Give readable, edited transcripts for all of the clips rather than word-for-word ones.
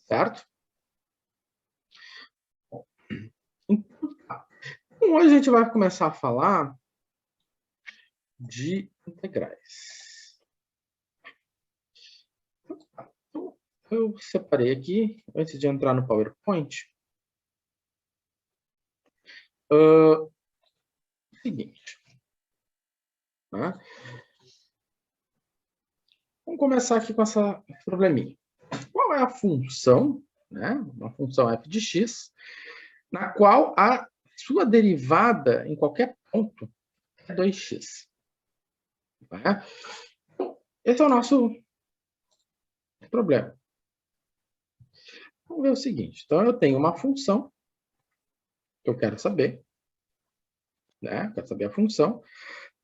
certo? Então, tá. Então, hoje a gente vai começar a falar de integrais. Então, eu separei aqui, antes de entrar no PowerPoint, o seguinte. Né? Vamos começar aqui com essa probleminha. Qual é a função, né? Uma função f de x, na qual a sua derivada em qualquer ponto é 2x. Né? Esse é o nosso problema. Vamos ver o seguinte. Então, eu tenho uma função que eu quero saber, né? Quero saber a função.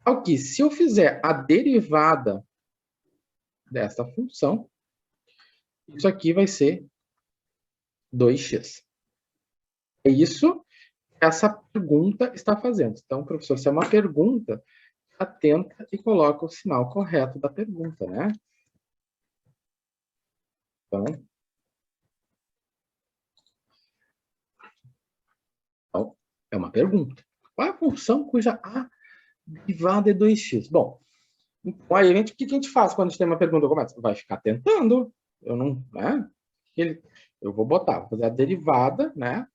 Ao que, se eu fizer a derivada dessa função, isso aqui vai ser 2x. É isso que essa pergunta está fazendo. Então, professor, se é uma pergunta, atenta e coloca o sinal correto da pergunta, né? Então, é uma pergunta. Qual é a função cuja a derivada é 2x? Bom, então, aí, o que a gente faz quando a gente tem uma pergunta? Vai ficar tentando. Eu não, né? Eu vou botar, vou fazer a derivada, né?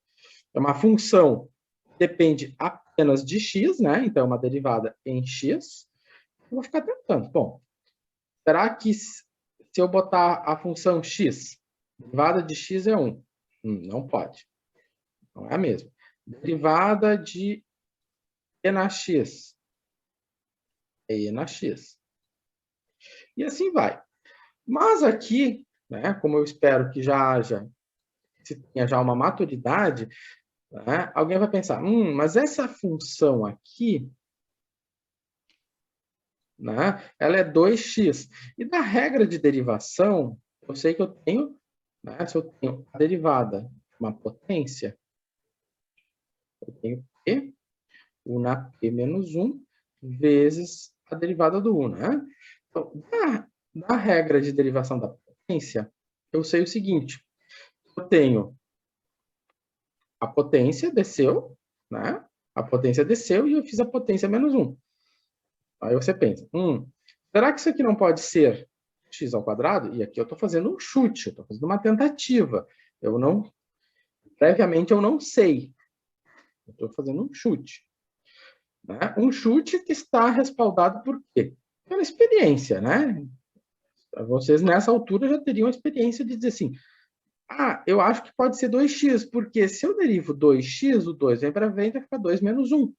É uma função que depende apenas de x, né? Então, é uma derivada em x. Eu vou ficar tentando. Bom, será que se eu botar a função x, derivada de x é 1? Não pode. Não é a mesma. Derivada de e na x é e na x. E assim vai. Mas aqui, né, como eu espero que se tenha já uma maturidade, né, alguém vai pensar, mas essa função aqui, né, ela é 2x. E da regra de derivação, eu sei que eu tenho, né, se eu tenho a derivada de uma potência, eu tenho P, 1 na P menos 1, vezes a derivada do 1, né? Então, na regra de derivação da potência, eu sei o seguinte, eu tenho a potência desceu, né? A potência desceu e eu fiz a potência menos 1. Aí você pensa, será que isso aqui não pode ser x ao quadrado? E aqui eu estou fazendo um chute, eu estou fazendo uma tentativa. Previamente eu não sei. Eu estou fazendo um chute. Né? Um chute que está respaldado por quê? Pela experiência, né? Vocês nessa altura já teriam a experiência de dizer assim, eu acho que pode ser 2x, porque se eu derivo 2x, o 2 vem para frente, vai ficar 2 menos 1.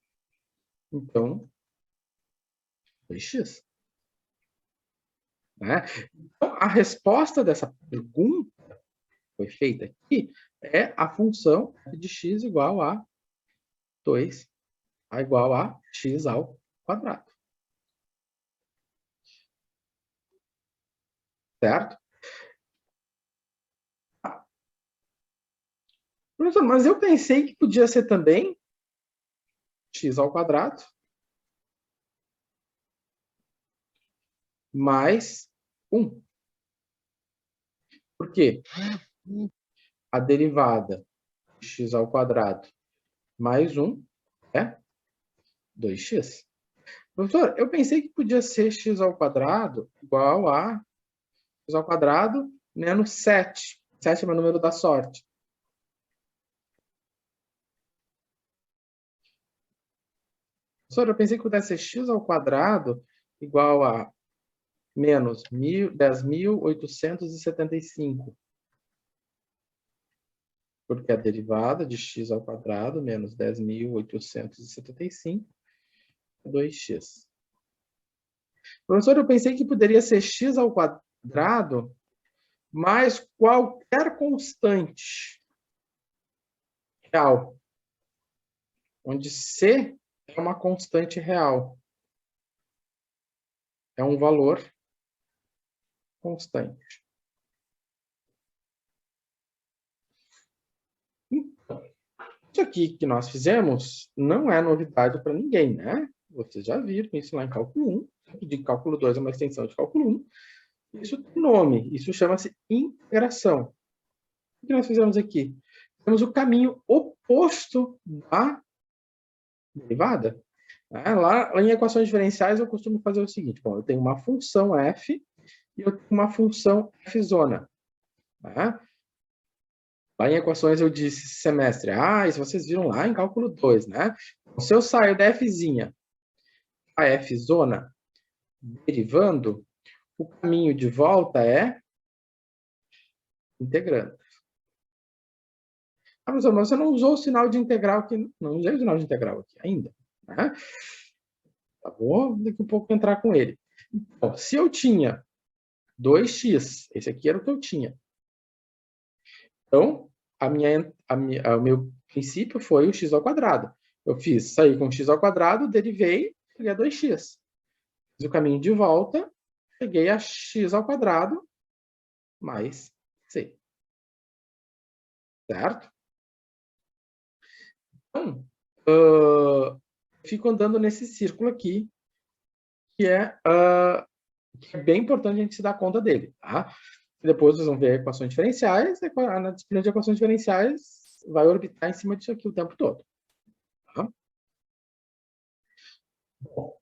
Então, 2x. Né? Então, a resposta dessa pergunta que foi feita aqui é a função de x igual a 2 igual a x ao quadrado. Certo? Professor, mas eu pensei que podia ser também x ao quadrado mais 1. Por quê? A derivada de x ao quadrado mais 1 é 2x. Professor, eu pensei que podia ser x ao quadrado igual a x ao quadrado menos 7. 7 é o meu número da sorte. Professor, eu pensei que pudesse ser x ao quadrado igual a menos 10.875. Porque a derivada de x ao quadrado menos 10.875 é 2x. Professor, eu pensei que poderia ser x ao quadrado mais qualquer constante real, onde c é uma constante real. É um valor constante. Então, isso aqui que nós fizemos não é novidade para ninguém, né? Vocês já viram isso lá em cálculo 1. De cálculo 2 é uma extensão de cálculo 1. Isso tem nome. Isso chama-se integração. O que nós fizemos aqui? Temos o caminho oposto da derivada. Lá em equações diferenciais, eu costumo fazer o seguinte. Bom, eu tenho uma função f e eu tenho uma função f zona. Lá em equações eu disse semestre, isso vocês viram lá em cálculo 2, né? Então, se eu saio da fzinha a f zona derivando, o caminho de volta é integrando. Professor, mas você não usou o sinal de integral aqui. Não usei o sinal de integral aqui ainda. Né? Tá bom? Daqui a pouco entrar com ele. Então, se eu tinha 2x, esse aqui era o que eu tinha. Então, o meu princípio foi o x ao quadrado. Eu saí com x ao quadrado, derivei, cheguei a 2x. Fiz o caminho de volta, cheguei a x ao quadrado mais c. Certo? Então, fico andando nesse círculo aqui, que é bem importante a gente se dar conta dele. Tá? Depois vocês vão ver equações diferenciais, na disciplina de equações diferenciais vai orbitar em cima disso aqui o tempo todo. Tá? Bom,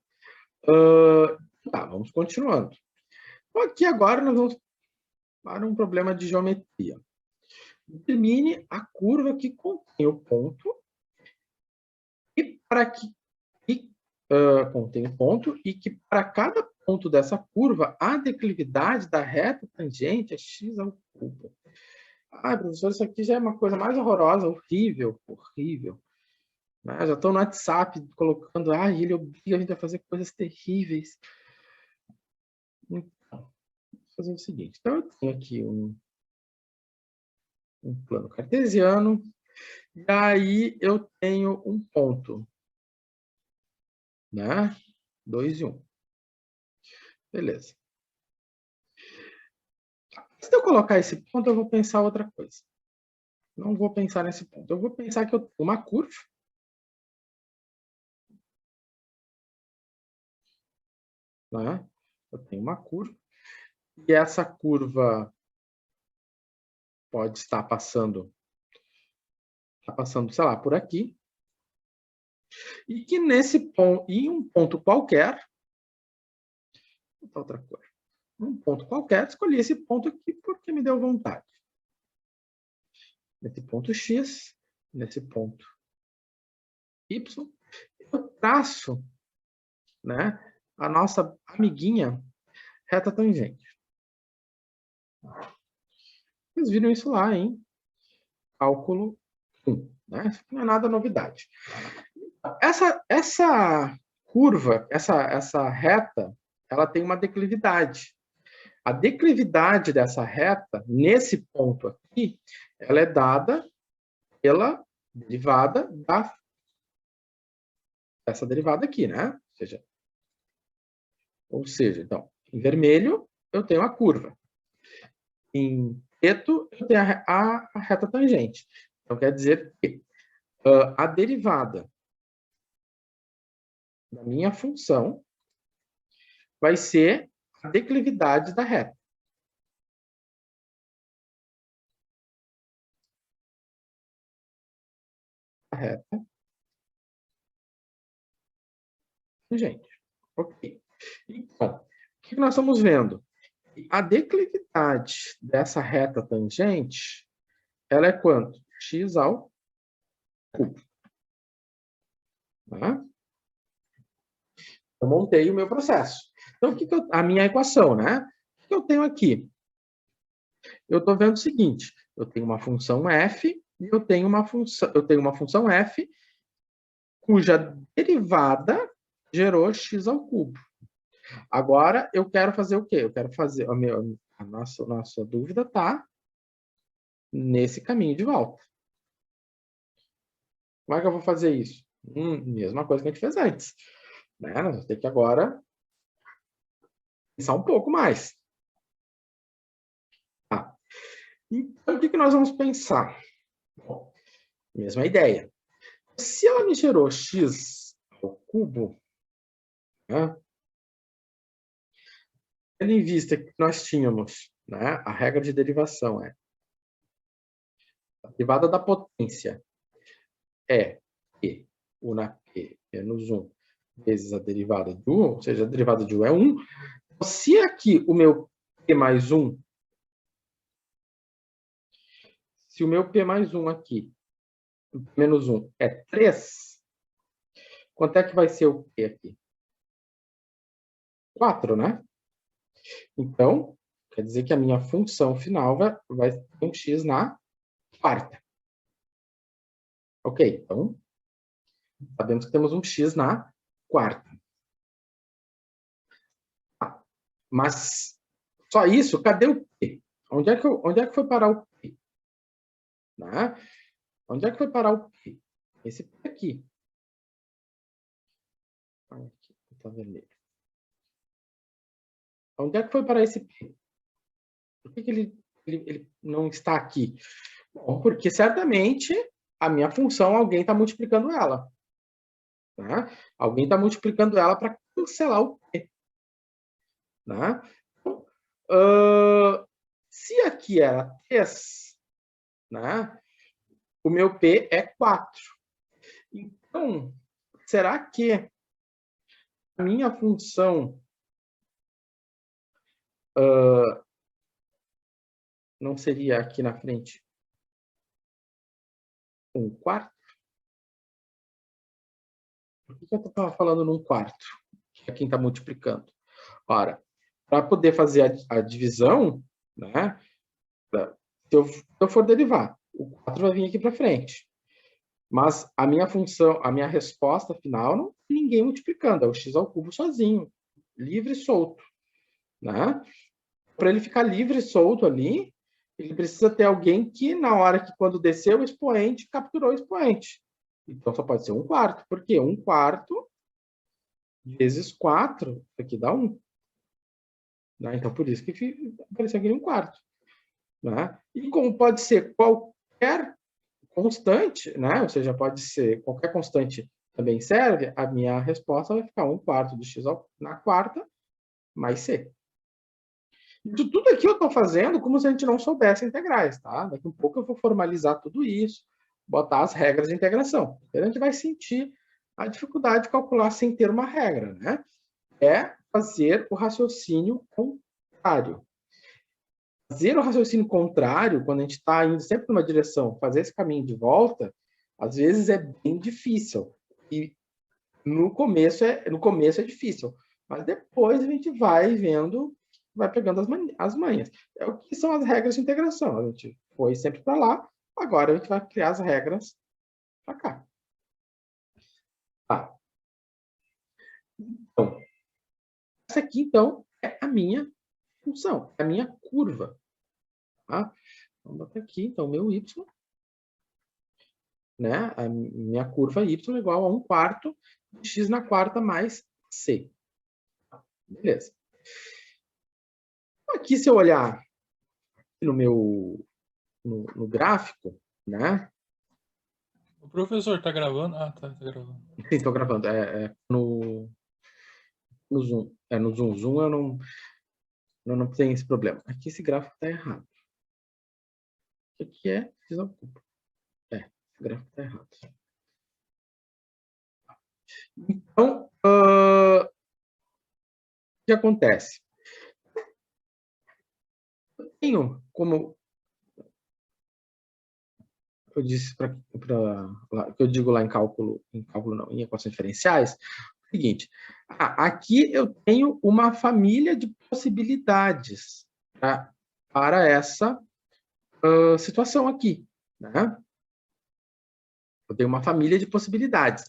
vamos continuando. Então, aqui agora nós vamos para um problema de geometria. Determine a curva que contém o ponto e para que contém o ponto e que para cada ponto dessa curva a declividade da reta tangente é x ao cubo. Professor, isso aqui já é uma coisa mais horrorosa, horrível, horrível. Já estou no WhatsApp colocando, ele obriga a gente a fazer coisas terríveis. Então, vou fazer o seguinte. Então, eu tenho aqui um plano cartesiano, e aí eu tenho um ponto, né? 2 e 1. Beleza. Se eu colocar esse ponto, eu vou pensar outra coisa. Não vou pensar nesse ponto. Eu vou pensar que eu tenho uma curva. Né? Eu tenho uma curva. E essa curva pode estar passando, sei lá, por aqui. E que nesse ponto, em um ponto qualquer, outra cor, um ponto qualquer, escolhi esse ponto aqui porque me deu vontade. Nesse ponto X, nesse ponto Y, eu traço, né, a nossa amiguinha reta tangente. Vocês viram isso lá em cálculo 1. Né? Isso não é nada novidade. Essa curva, essa reta, ela tem uma declividade. A declividade dessa reta, nesse ponto aqui, ela é dada pela derivada dessa derivada aqui, né? Ou seja, então, em vermelho, eu tenho a curva. Em preto, eu tenho a reta tangente. Então, quer dizer que a derivada da minha função vai ser a declividade da reta. A reta tangente. Ok. Então, o que nós estamos vendo? A declividade dessa reta tangente, ela é quanto? X ao cubo. Tá? Eu montei o meu processo. Então, a minha equação, né? O que eu tenho aqui? Eu estou vendo o seguinte: eu tenho uma função f e eu tenho uma função f cuja derivada gerou x ao cubo. Agora, eu quero fazer o quê? Eu quero fazer... A nossa dúvida está nesse caminho de volta. Como é que eu vou fazer isso? Mesma coisa que a gente fez antes. Né? Nós vamos ter que agora pensar um pouco mais. Tá. Então, o que nós vamos pensar? Bom, mesma ideia. Se ela me gerou x ao cubo, né, tendo em vista que nós tínhamos, né, a regra de derivação é derivada da potência é P, 1 na P menos 1 vezes a derivada de 1, ou seja, a derivada de 1 é 1. Se aqui o meu P mais 1, se o meu P mais 1 aqui, menos 1, é 3, quanto é que vai ser o P aqui? 4, né? Então, quer dizer que a minha função final vai ter um x na quarta. Ok, então, sabemos que temos um x na quarta. Mas, só isso? Cadê o P? Onde é que foi parar o P? Né? Onde é que foi parar o P? Esse P aqui. Aqui, tá vermelho. Onde é que foi parar esse P? Por que ele não está aqui? Bom, porque certamente a minha função, alguém está multiplicando ela. Né? Alguém está multiplicando ela para cancelar o P. Né? Então, se aqui era 3, né? O meu P é 4. Então, será que a minha função não seria aqui na frente 1/4? Por que eu estava falando num quarto? Que é quem está multiplicando. Ora, para poder fazer a divisão, né? Se eu for derivar, o 4 vai vir aqui para frente. Mas a minha função, a minha resposta final, não tem ninguém multiplicando, é o x ao cubo sozinho, livre e solto. Né? Para ele ficar livre e solto ali, ele precisa ter alguém que, na hora que, quando desceu o expoente, capturou o expoente. Então, só pode ser 1/4. Por quê? 1/4 vezes 4, aqui dá 1. Né? Então, por isso que apareceu aqui 1/4. Né? E como pode ser qualquer constante, né? Ou seja, pode ser qualquer constante também serve, a minha resposta vai ficar 1/4 de x na quarta mais c. Isso tudo aqui eu estou fazendo como se a gente não soubesse integrais, tá? Daqui a um pouco eu vou formalizar tudo isso, botar as regras de integração. A gente vai sentir a dificuldade de calcular sem ter uma regra, né? É fazer o raciocínio contrário. Fazer o raciocínio contrário, quando a gente está indo sempre numa direção, fazer esse caminho de volta, às vezes é bem difícil. E no começo é difícil, mas depois a gente vai vendo, vai pegando as manhas. É o que são as regras de integração. A gente foi sempre para lá, agora a gente vai criar as regras para cá. Tá. Então, essa aqui, então, é a minha função, é a minha curva. Tá? Vamos botar aqui, então, meu y, né? A minha curva y é igual a 1/4 de x na quarta mais c. Beleza. Aqui, se eu olhar no meu no gráfico, né? O professor tá gravando? Ah, tá gravando. Sim, estou gravando. No Zoom. No Zoom. Zoom eu não tenho esse problema. Aqui esse gráfico está errado. O que é? Desocupa. Esse gráfico está errado. Então, o que acontece? Eu tenho como eu disse que eu digo lá em cálculo não, em equações diferenciais, é o seguinte: aqui eu tenho uma família de possibilidades, tá, para essa situação aqui, né? Eu tenho uma família de possibilidades,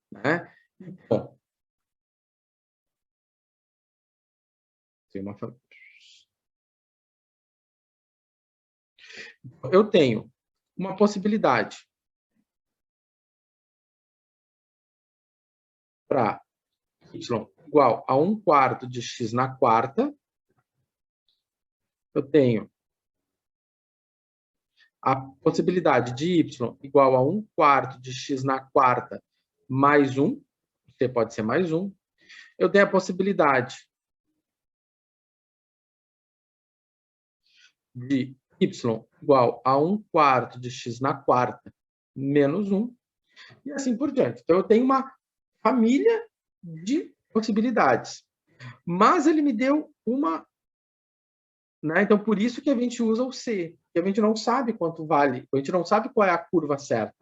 né? Então, eu tenho uma possibilidade para y igual a 1/4 de x na quarta. Eu tenho a possibilidade de y igual a 1/4 de x na quarta mais 1. C pode ser mais 1. Eu tenho a possibilidade de y igual a 1/4 de x na quarta menos 1, e assim por diante. Então, eu tenho uma família de possibilidades. Mas ele me deu uma... Né? Então, por isso que a gente usa o C, que a gente não sabe quanto vale, a gente não sabe qual é a curva certa.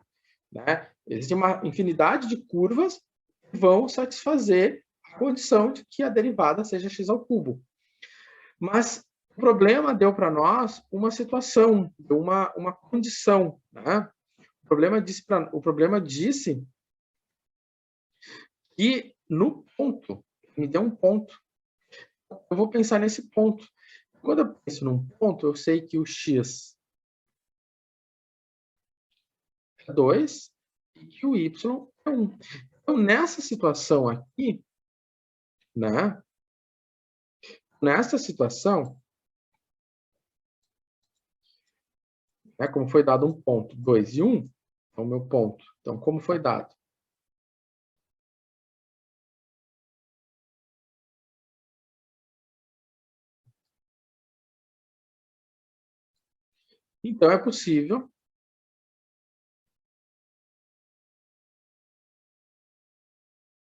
Né? Existe uma infinidade de curvas que vão satisfazer a condição de que a derivada seja x ao cubo. Mas o problema deu para nós uma situação, uma condição. Né? O problema disse que no ponto, me deu um ponto. Eu vou pensar nesse ponto. Quando eu penso num ponto, eu sei que o x é 2 e que o y é 1. Então, nessa situação aqui, né? Nessa situação, né, como foi dado um ponto, 2 e 1, é o meu ponto. Então, como foi dado? Então, é possível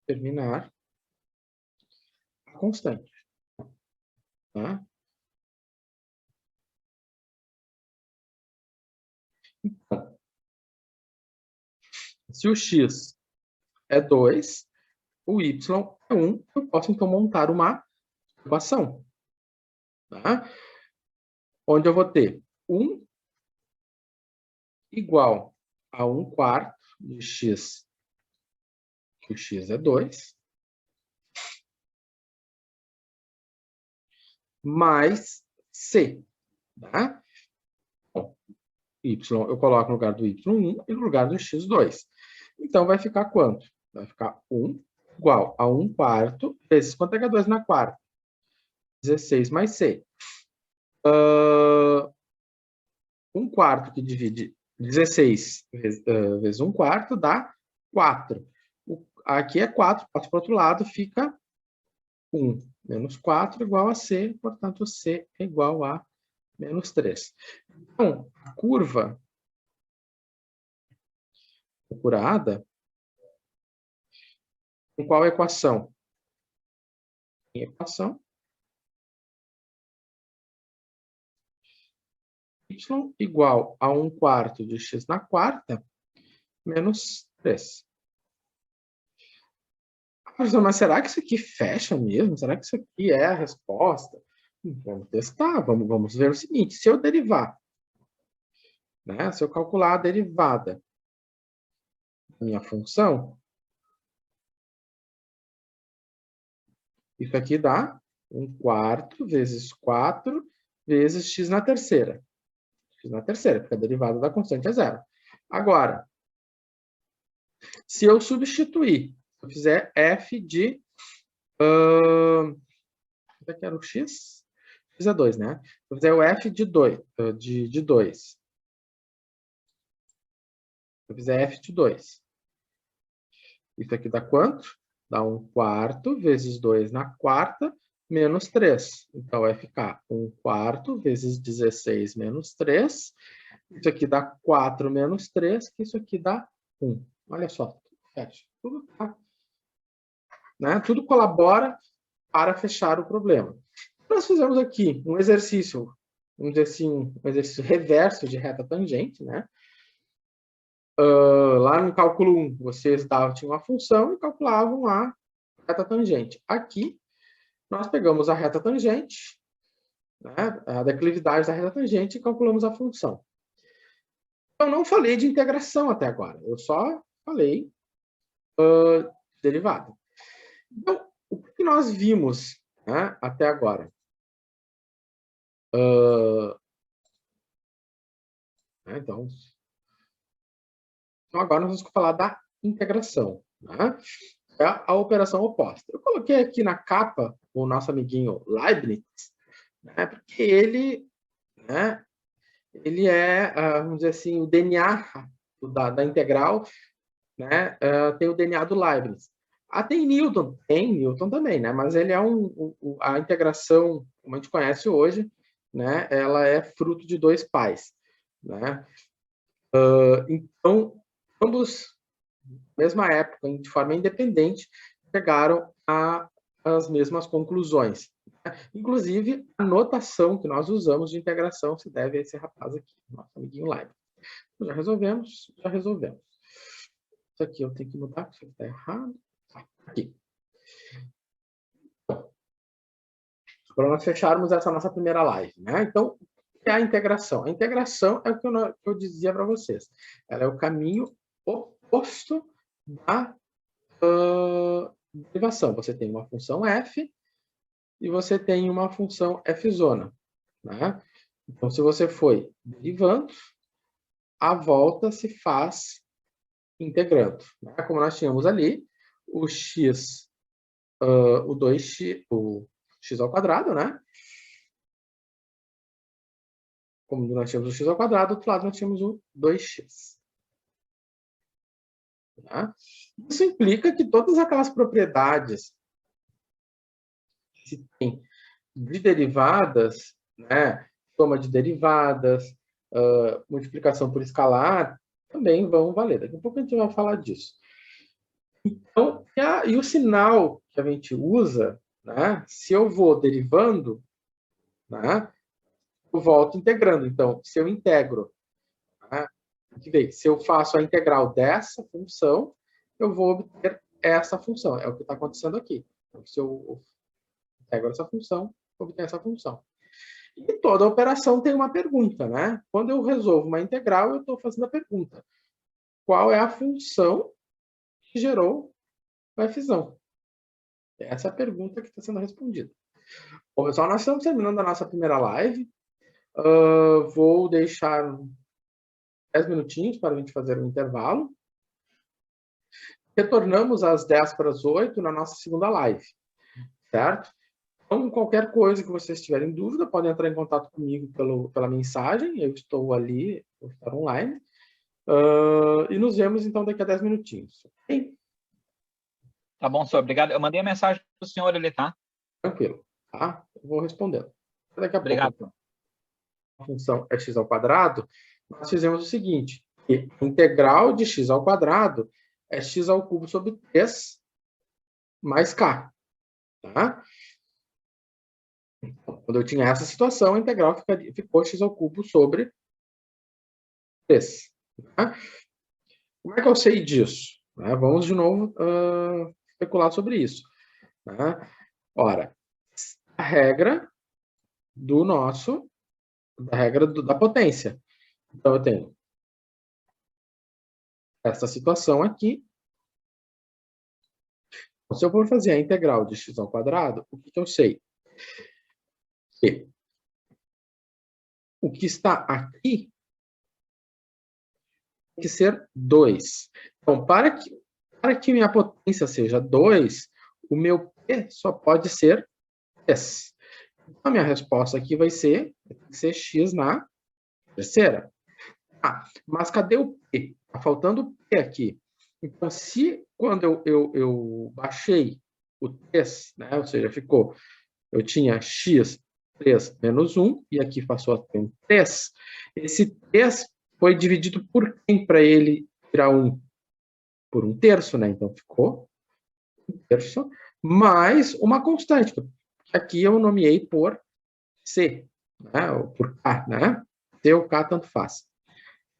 terminar a constante. Tá? Então, se o x é 2, o y é 1, eu posso, então, montar uma equação. Tá? Onde eu vou ter 1 igual a 1/4 de x, que o x é 2, mais c. Tá? Bom, y eu coloco no lugar do y1 e no lugar do x2. Então, vai ficar quanto? Vai ficar 1 igual a 1/4 vezes... Quanto é que é 2 na quarta? 16 mais c. 1/4 que divide 16 vezes 1/4 dá 4. Aqui é 4, passo para o outro lado, fica 1. Menos 4 igual a c, portanto, c é igual a menos 3. Então, a curva procurada, em qual equação? Em equação y igual a 1/4 de x na quarta menos 3. Mas será que isso aqui fecha mesmo? Será que isso aqui é a resposta? Vamos testar, vamos ver o seguinte, se eu derivar, né, se eu calcular a derivada da minha função, isso aqui dá 1/4 vezes 4 vezes x na terceira. X na terceira, porque a derivada da constante é zero. Agora, se eu substituir, se eu fizer f de... Quanto é que era o x? X é 2, né? Se eu fizer o f de 2, se eu fizer f de 2, isso aqui dá quanto? Dá 1/4 vezes 2 na quarta, menos 3. Então, vai ficar 1/4 vezes 16 menos 3. Isso aqui dá 4 menos 3, que isso aqui dá 1. Olha só, fecha. Tudo, tá, né? Tudo colabora para fechar o problema. Nós fizemos aqui um exercício, vamos dizer assim, um exercício reverso de reta tangente, né? Lá no cálculo 1, vocês tinham uma função e calculavam a reta tangente. Aqui, nós pegamos a reta tangente, né, a declividade da reta tangente, e calculamos a função. Eu não falei de integração até agora, eu só falei de derivada. Então, o que nós vimos, né, até agora? Então, agora nós vamos falar da integração. Né? É a operação oposta. Eu coloquei aqui na capa o nosso amiguinho Leibniz, né, porque ele, né, ele é, vamos dizer assim, o DNA da integral, né, tem o DNA do Leibniz. Tem Newton também, né, mas ele é a integração, como a gente conhece hoje, né, ela é fruto de dois pais, né? Então, ambos, na mesma época, de forma independente, chegaram às mesmas conclusões. Inclusive, a notação que nós usamos de integração se deve a esse rapaz aqui, nosso amiguinho Leibniz. Já resolvemos, já resolvemos. Isso aqui eu tenho que mudar, porque está errado. Aqui. Para nós fecharmos essa nossa primeira live, né? Então, o que é a integração? A integração é o que eu dizia para vocês. Ela é o caminho oposto da derivação. Você tem uma função f e você tem uma função f-zona, né? Então, se você foi derivando, a volta se faz integrando, né? Como nós tínhamos ali, o x, o 2x, o x ao quadrado, né? Como nós tínhamos o x ao quadrado, do outro lado nós tínhamos o 2x. Tá? Isso implica que todas aquelas propriedades que se tem de derivadas, né? Soma de derivadas, multiplicação por escalar, também vão valer. Daqui a pouco a gente vai falar disso. Então, e o sinal que a gente usa, né? Se eu vou derivando, né? Eu volto integrando. Então, se eu integro, né? Se eu faço a integral dessa função, eu vou obter essa função. É o que está acontecendo aqui. Então, se eu integro essa função, eu obtenho essa função. E toda operação tem uma pergunta, né? Quando eu resolvo uma integral, eu estou fazendo a pergunta: qual é a função que gerou o fzão? Essa é a pergunta que está sendo respondida. Bom, pessoal, nós estamos terminando a nossa primeira live. Vou deixar 10 minutinhos para a gente fazer um intervalo. Retornamos às 10 para as 8 na nossa segunda live, certo? Então, qualquer coisa que vocês tiverem dúvida, podem entrar em contato comigo pela mensagem. Eu estou ali, vou estar online. E nos vemos, então, daqui a 10 minutinhos. Okay? Tá bom, senhor. Obrigado. Eu mandei a mensagem para o senhor ali, tá? Tranquilo. Tá? Eu vou respondendo. Daqui a Obrigado. pouco, a função é x ao quadrado, nós fizemos o seguinte: que a integral de x ao quadrado é x ao cubo sobre 3 mais k. Tá? Então, quando eu tinha essa situação, a integral ficou x ao cubo sobre 3. Tá? Como é que eu sei disso? Vamos de novo especular sobre isso. Tá? Ora, a regra da potência. Então, eu tenho essa situação aqui. Se eu for fazer a integral de x ao quadrado, o que eu sei? Que o que está aqui tem que ser 2. Então, para que minha potência seja 2, o meu P só pode ser 3. Então, a minha resposta aqui vai ser x na terceira. Mas cadê o P? Está faltando o P aqui. Então, se quando eu baixei o 3, né, ou seja, eu tinha x 3 menos 1, e aqui passou a ter um 3, esse 3 foi dividido por quem para ele virar 1? Por 1/3, né? Então, ficou 1/3, mais uma constante, que aqui eu nomeei por C, né? Ou por K, né? C ou K, tanto faz.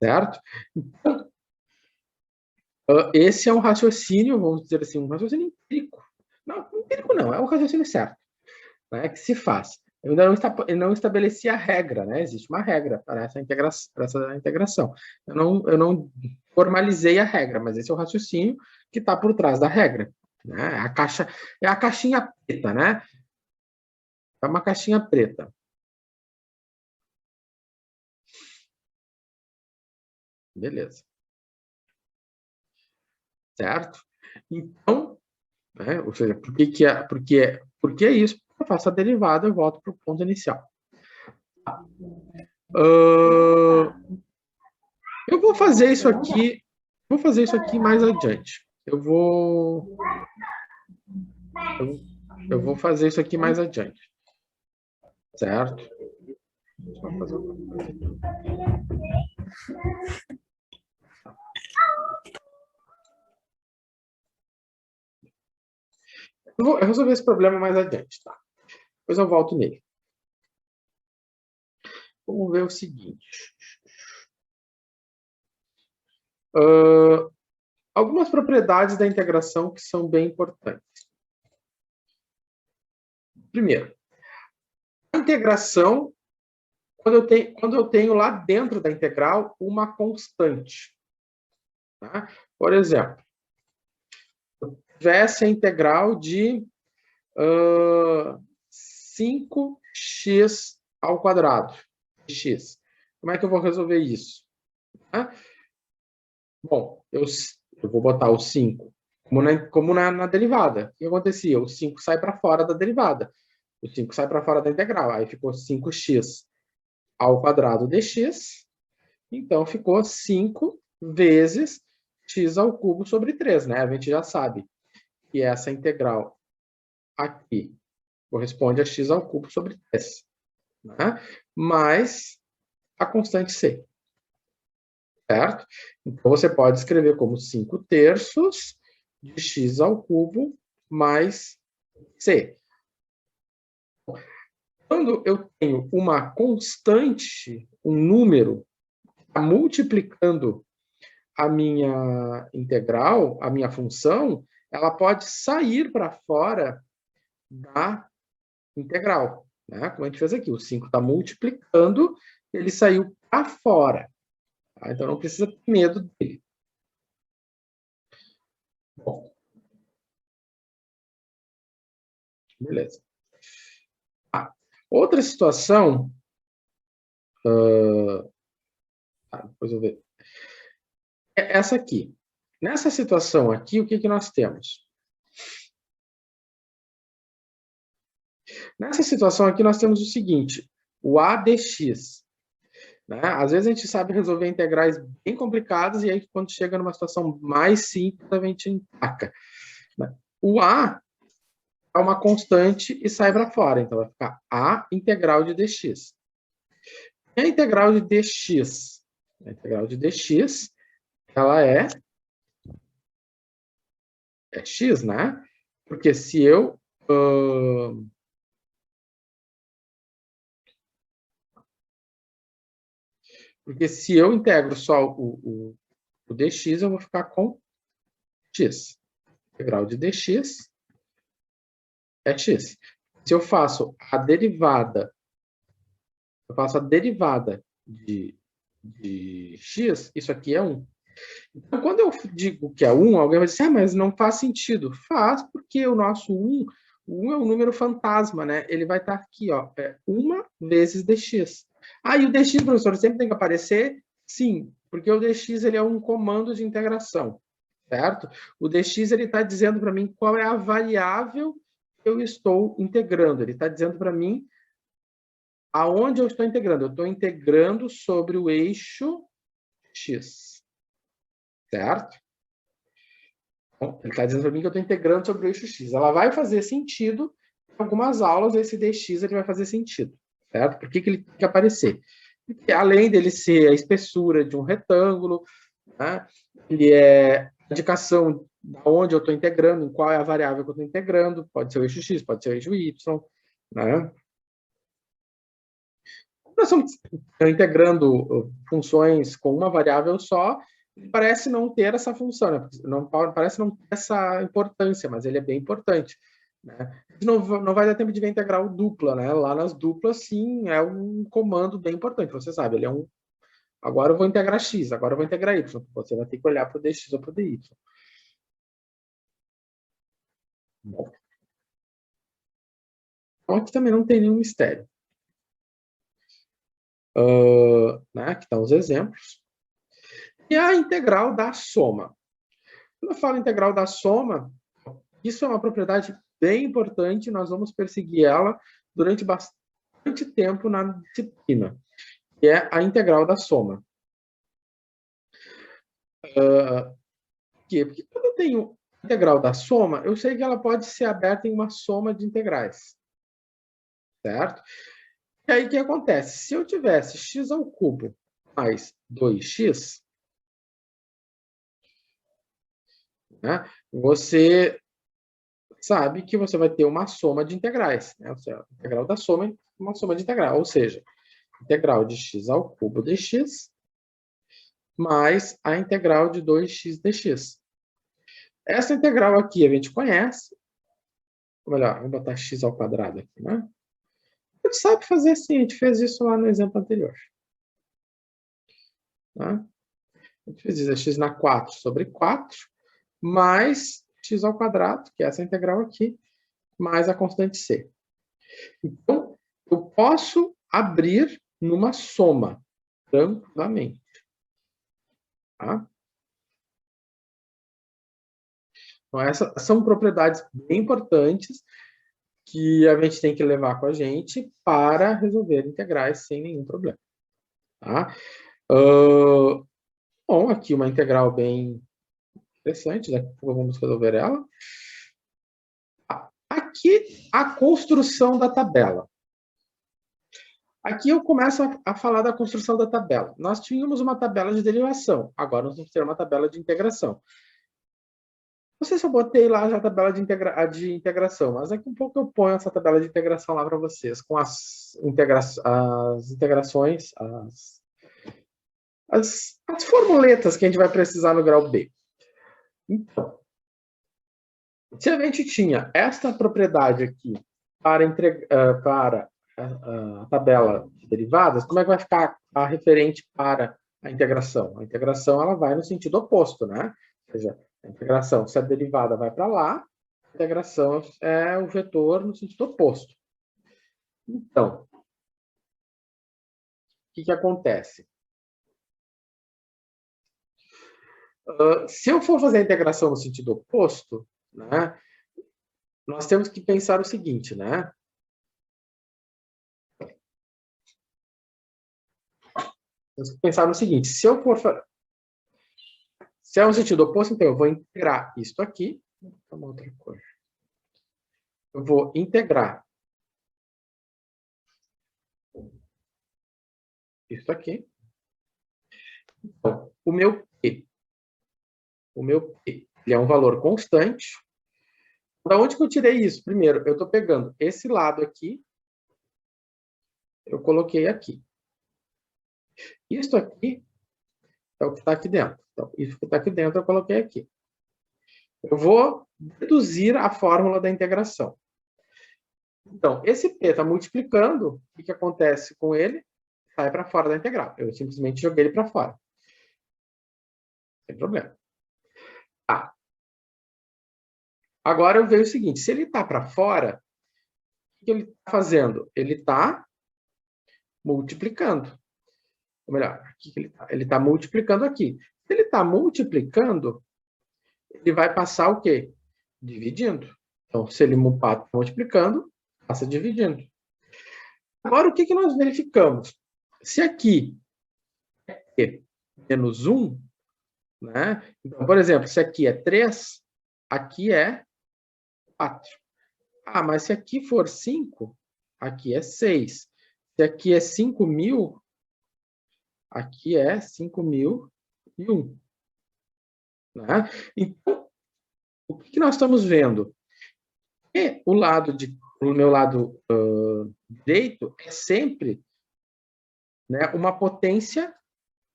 Certo? Então, esse é um raciocínio, vamos dizer assim, um raciocínio empírico. Não, empírico não, é um raciocínio certo, né, que se faz. Eu ainda não estabeleci a regra, né? Existe uma regra para essa integração. Eu não formalizei a regra, mas esse é o raciocínio que está por trás da regra. Né? É a caixinha preta, né? É uma caixinha preta. Beleza. Certo? Então, né? Ou seja, por que é isso? Eu faço a derivada, eu volto para o ponto inicial. Eu vou fazer isso aqui mais adiante. Eu vou fazer isso aqui mais adiante. Certo? Deixa eu fazer outra coisa aqui. Eu vou resolver esse problema mais adiante, tá? Depois eu volto nele. Vamos ver o seguinte. Algumas propriedades da integração que são bem importantes. Primeiro, a integração, quando eu tenho lá dentro da integral uma constante. Tá? Por exemplo, se eu tivesse a integral de 5x ao quadrado, x. Como é que eu vou resolver isso? Tá? Bom, eu vou botar o 5 como na derivada. O que acontecia? O 5 sai para fora da derivada. O 5 sai para fora da integral. Aí ficou 5x ao quadrado dx. Então, ficou 5 vezes x ao cubo sobre 3, né? A gente já sabe que essa integral aqui corresponde a x ao cubo sobre 3, né? Mais a constante c. Certo? Então, você pode escrever como 5 terços de x ao cubo mais c. Quando eu tenho uma constante, um número, multiplicando a minha integral, a minha função, ela pode sair para fora da integral. Né? Como a gente fez aqui, o 5 está multiplicando, ele saiu para fora. Tá? Então, não precisa ter medo dele. Bom. Beleza. Outra situação... depois eu vejo. É essa aqui. Nessa situação aqui, o que nós temos? Nessa situação aqui, nós temos o seguinte, o a dx. Né? Às vezes a gente sabe resolver integrais bem complicadas e aí quando chega numa situação mais simples, a gente empaca. Né? O a é uma constante e sai para fora, então vai ficar a integral de dx. E a integral de dx? A integral de dx, ela é x, né? Porque se eu... Porque se eu integro só o dx, eu vou ficar com x. Integral de dx é x. Se eu faço a derivada, de x, isso aqui é 1. Então, quando eu digo que é 1, alguém vai dizer, mas não faz sentido. Faz, porque o nosso 1, o 1 é um número fantasma, né? Ele vai estar aqui, ó, 1 vezes dx. E o dx, professor, sempre tem que aparecer? Sim, porque o dx ele é um comando de integração, certo? O dx ele está dizendo para mim qual é a variável que eu estou integrando. Ele está dizendo para mim aonde eu estou integrando. Eu estou integrando sobre o eixo x, certo? Então, ele está dizendo para mim que eu estou integrando sobre o eixo x. Ela vai fazer sentido em algumas aulas, esse dx ele vai fazer sentido, certo? Por que ele tem que aparecer? Porque, além dele ser a espessura de um retângulo, né, ele é a indicação de onde eu estou integrando, em qual é a variável que eu estou integrando, pode ser o eixo x, pode ser o eixo y, né? Nós estamos integrando funções com uma variável só, parece não ter essa função, né? Parece não ter essa importância, mas ele é bem importante. Né? Não vai dar tempo de ver integral dupla, né? Lá nas duplas, sim, é um comando bem importante, você sabe, ele é um... Agora eu vou integrar x, agora eu vou integrar y. Você vai ter que olhar para o dx ou para o dy. Bom. Então, aqui também não tem nenhum mistério. Né? Aqui estão os exemplos. E a integral da soma. Quando eu falo integral da soma, isso é uma propriedade bem importante, nós vamos perseguir ela durante bastante tempo na disciplina, que é a integral da soma. Por quê? Porque quando eu tenho integral da soma, eu sei que ela pode ser aberta em uma soma de integrais, certo? E aí, o que acontece? Se eu tivesse x ao cubo mais 2x, né, você sabe que você vai ter uma soma de integrais. Né? A integral da soma é uma soma de integral, ou seja, integral de x ao cubo dx mais a integral de 2x dx. Essa integral aqui a gente conhece. Ou melhor, vou botar x ao quadrado aqui, né? A gente sabe fazer assim, a gente fez isso lá no exemplo anterior. Tá? A gente fez isso, x na 4 sobre 4, mais x ao quadrado, que é essa integral aqui, mais a constante c. Então, eu posso abrir numa soma, tranquilamente. Tá? Então, essas são propriedades bem importantes que a gente tem que levar com a gente para resolver integrais sem nenhum problema. Tá? Bom, aqui uma integral bem interessante, daqui a pouco vamos resolver ela. Aqui, a construção da tabela. Aqui eu começo a falar da construção da tabela. Nós tínhamos uma tabela de derivação, agora nós vamos ter uma tabela de integração. Não sei se eu botei lá já a tabela de integração, mas daqui a pouco eu ponho essa tabela de integração lá para vocês, com as integrações, as formuletas que a gente vai precisar no grau B. Então, se a gente tinha esta propriedade aqui para a tabela de derivadas, como é que vai ficar a referente para a integração? A integração ela vai no sentido oposto, né? Ou seja, a integração, se a derivada vai para lá, a integração é o vetor no sentido oposto. Então, o que acontece? Se eu for fazer a integração no sentido oposto, né, nós temos que pensar o seguinte, né? Temos que pensar no seguinte, se é um sentido oposto, então eu vou integrar isto aqui, vou tomar outra cor. Eu vou integrar isso aqui. Então, o meu P, ele é um valor constante. Da onde que eu tirei isso? Primeiro, eu estou pegando esse lado aqui, eu coloquei aqui. Isso aqui é o que está aqui dentro. Então, isso que está aqui dentro eu coloquei aqui. Eu vou deduzir a fórmula da integração. Então, esse P está multiplicando, o que acontece com ele? Sai para fora da integral. Eu simplesmente joguei ele para fora. Sem problema. Tá. Agora eu vejo o seguinte, se ele está para fora, o que ele está fazendo? Ele está multiplicando. Ou melhor, aqui que ele está multiplicando aqui. Se ele está multiplicando, ele vai passar o quê? Dividindo. Então, se ele está multiplicando, passa dividindo. Agora, o que nós verificamos? Se aqui é menos 1, né? Então, por exemplo, se aqui é 3, aqui é 4. Ah, mas se aqui for 5, aqui é 6. Se aqui é 5.000, aqui é 5.001. Né? Então, o que nós estamos vendo? E o meu lado direito é sempre, né, uma potência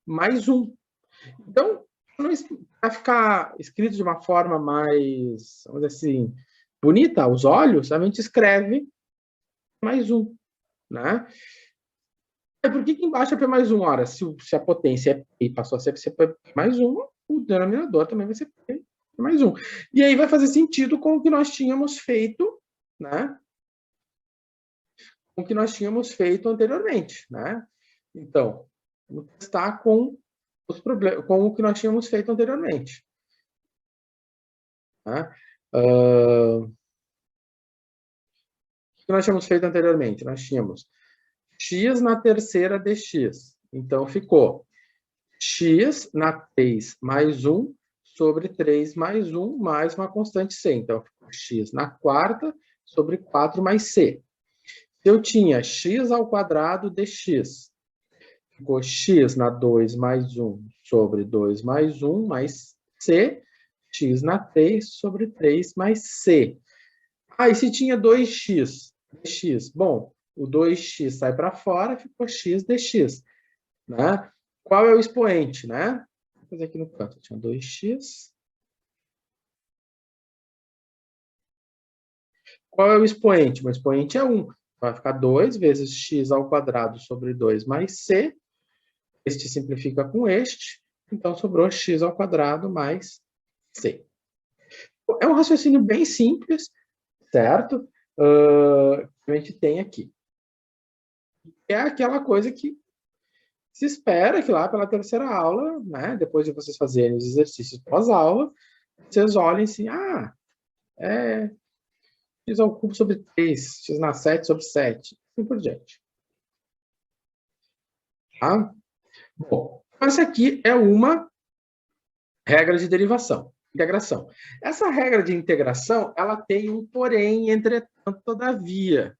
mais 1. Então, para ficar escrito de uma forma mais, vamos dizer assim, bonita aos olhos, a gente escreve mais 1. Né? Por que embaixo é P mais 1? Ora, se a potência é P e passou a ser P mais 1, o denominador também vai ser P mais 1. E aí vai fazer sentido com o que nós tínhamos feito, né? Com o que nós tínhamos feito anteriormente, né? Então, vamos testar com o que nós tínhamos feito anteriormente. Tá? O que nós tínhamos feito anteriormente? Nós tínhamos x na terceira dx. Então, ficou x na 3 mais 1 sobre 3 mais 1 mais uma constante c. Então, ficou x na quarta sobre 4 mais c. eu tinha x ao quadrado dx, ficou x na 2 mais 1 sobre 2 mais 1 mais c, x na 3 sobre 3 mais c. E se tinha 2x dx? Bom, o 2x sai para fora, ficou x dx. Né? Qual é o expoente? Né? Vou fazer aqui no canto. Tinha 2x. Qual é o expoente? O expoente é 1. Vai ficar 2 vezes x ao quadrado sobre 2 mais c. Este simplifica com este. Então, sobrou x ao quadrado mais c. É um raciocínio bem simples, certo? Que a gente tem aqui. É aquela coisa que se espera que lá pela terceira aula, né, depois de vocês fazerem os exercícios pós-aula, vocês olhem assim, x ao cubo sobre 3, x na 7 sobre 7, assim por diante. Tá? Bom, essa aqui é uma regra de derivação, integração. Essa regra de integração, ela tem um porém, entretanto, todavia,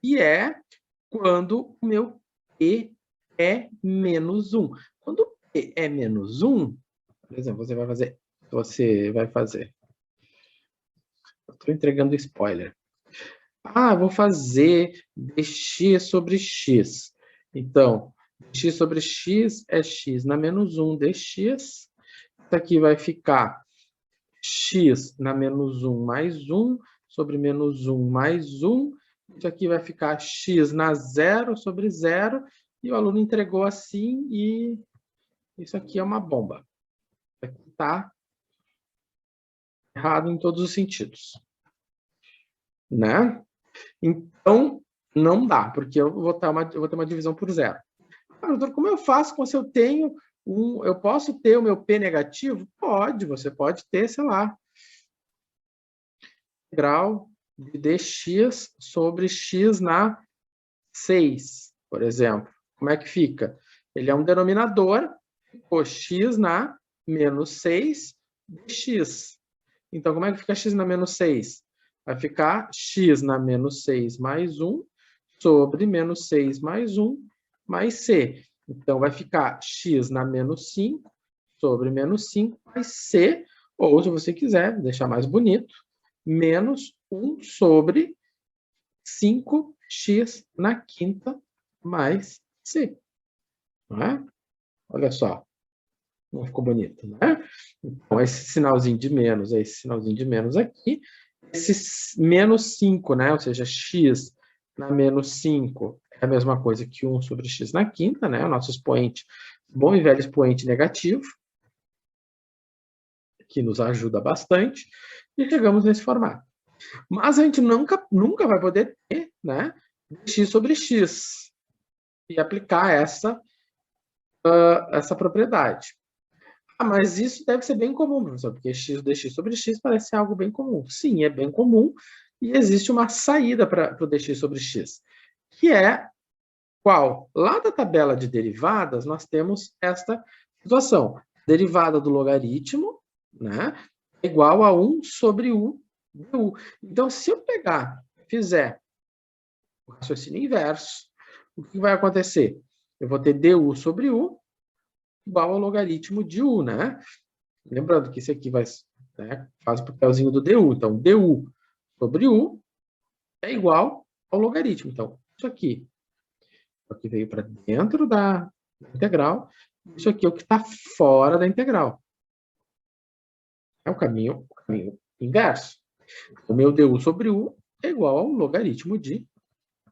e é quando o meu p é menos 1. Quando o p é menos 1, por exemplo, você vai fazer. Estou entregando spoiler. Vou fazer dx sobre x. Então, x sobre x é x na menos 1 dx. Isso aqui vai ficar x na menos 1 mais 1 sobre menos 1 mais 1. Isso aqui vai ficar x na 0 sobre 0. E o aluno entregou assim e isso aqui é uma bomba. Isso aqui está errado em todos os sentidos. Né? Então, não dá, porque eu vou ter uma divisão por 0. Doutor, como eu faço se eu tenho eu posso ter o meu P negativo? Pode, você pode ter, sei lá, integral de dx sobre x na 6, por exemplo. Como é que fica? Ele é um denominador, o x na menos 6 dx. Então, como é que fica x na menos 6? Vai ficar x na menos 6 mais 1 sobre menos 6 mais 1 mais c. Então, vai ficar x na menos 5 sobre menos 5 mais c, ou, se você quiser deixar mais bonito, menos 1 sobre 5x na quinta mais c. Não é? Olha só. Não ficou bonito, né? Então, esse sinalzinho de menos, esse sinalzinho de menos aqui, esse menos 5, né? Ou seja, x na menos 5 é a mesma coisa que 1 sobre x na quinta, né? O nosso expoente, bom e velho expoente negativo, que nos ajuda bastante, e chegamos nesse formato. Mas a gente nunca vai poder ter, né, x sobre x e aplicar essa propriedade. Mas isso deve ser bem comum, professor, porque x dx sobre x parece algo bem comum. Sim, é bem comum, e existe uma saída para o dx sobre x, que é qual? Lá da tabela de derivadas, nós temos esta situação. Derivada do logaritmo, né, é igual a 1 sobre u du. Então, se eu fizer o raciocínio inverso, o que vai acontecer? Eu vou ter du sobre u igual ao logaritmo de u, né? Lembrando que isso aqui faz o papelzinho do du. Então, du sobre u é igual ao logaritmo. Então, isso aqui veio para dentro da integral. Isso aqui é o que está fora da integral. É o caminho inverso. O meu du sobre u é igual ao logaritmo de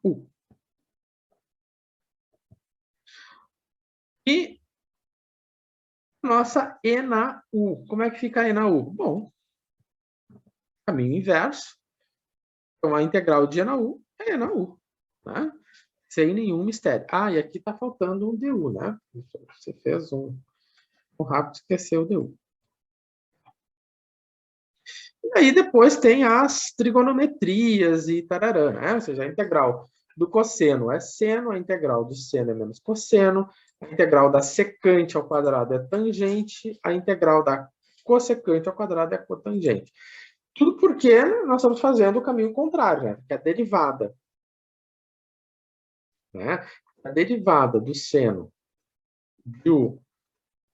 u. E nossa E na U. Como é que fica a E na U? Bom, caminho inverso. Então, a integral de E na U é E na U. Né? Sem nenhum mistério. E aqui está faltando um du, né? Você fez um rápido, esqueceu o du. E aí depois tem as trigonometrias e tararã, né? Ou seja, a integral do cosseno é seno, a integral do seno é menos cosseno, a integral da secante ao quadrado é tangente, a integral da cossecante ao quadrado é cotangente. Tudo porque nós estamos fazendo o caminho contrário, né? Que é a derivada né? A derivada do seno de U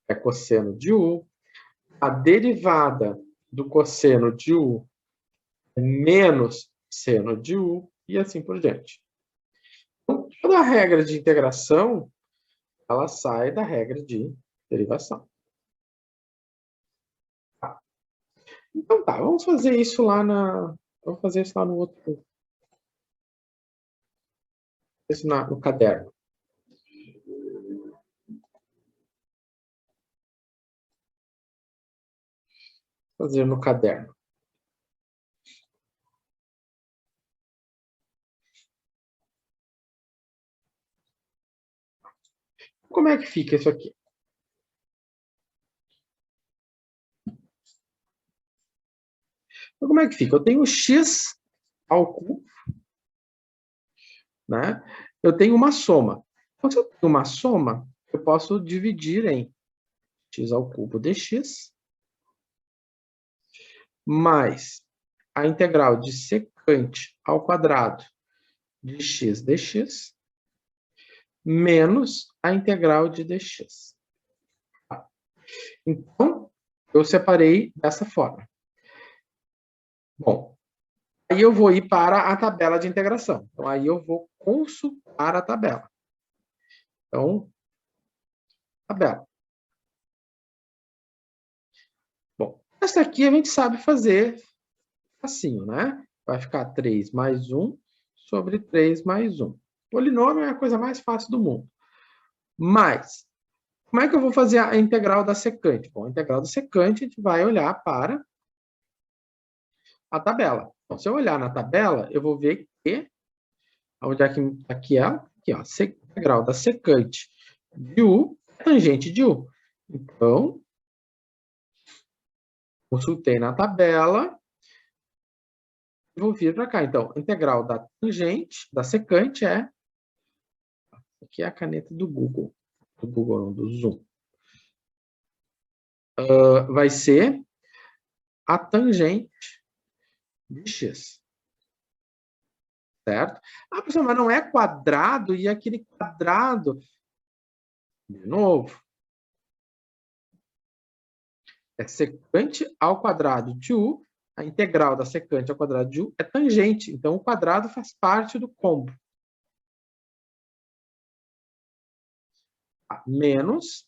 é cosseno de U. A derivada do cosseno de U é menos seno de U, e assim por diante. Então, toda a regra de integração, ela sai da regra de derivação. Tá. Então tá, vamos fazer isso lá Vamos fazer isso lá no outro. Isso no caderno. Fazer no caderno. Como é que fica isso aqui? Então, como é que fica? Eu tenho x ao cubo, né? Eu tenho uma soma. Então, se eu tenho uma soma, eu posso dividir em x ao cubo dx mais a integral de secante ao quadrado de x dx menos a integral de dx. Então, eu separei dessa forma. Bom, aí eu vou ir para a tabela de integração. Então, aí eu vou consultar a tabela. Então, tabela. Bom, essa aqui a gente sabe fazer assim, né? Vai ficar 3 mais 1 sobre 3 mais 1. Polinômio é a coisa mais fácil do mundo. Mas, como é que eu vou fazer a integral da secante? Bom, a integral da secante, a gente vai olhar para a tabela. Então, se eu olhar na tabela, eu vou ver que, onde é que aqui é? Aqui, ó, integral da secante de U é tangente de U. Então, consultei na tabela, vou vir para cá. Então, a integral da tangente, da secante é... Aqui é a caneta do Google. Do Google, não, do Zoom. Vai ser a tangente de x. Certo? Ah, professor, mas não é quadrado e aquele quadrado... De novo. É secante ao quadrado de U. A integral da secante ao quadrado de U é tangente. Então, o quadrado faz parte do combo. Menos...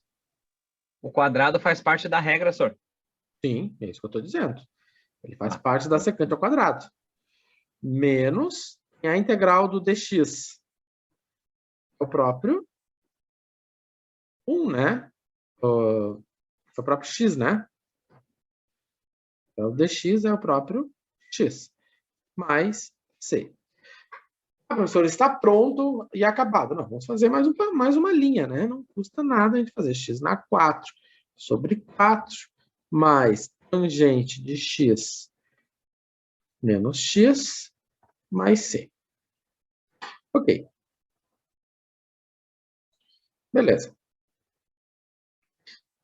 O quadrado faz parte da regra, senhor. Sim, é isso que eu estou dizendo. Ele faz parte da secante ao quadrado. Menos a integral do dx. É o próprio 1, né? É o próprio x, né? Então, o dx é o próprio x. Mais c. Ah, professor, está pronto e acabado. Não, vamos fazer mais uma linha, né? Não custa nada a gente fazer x na 4 sobre 4 mais tangente de x menos x mais c. Ok. Beleza.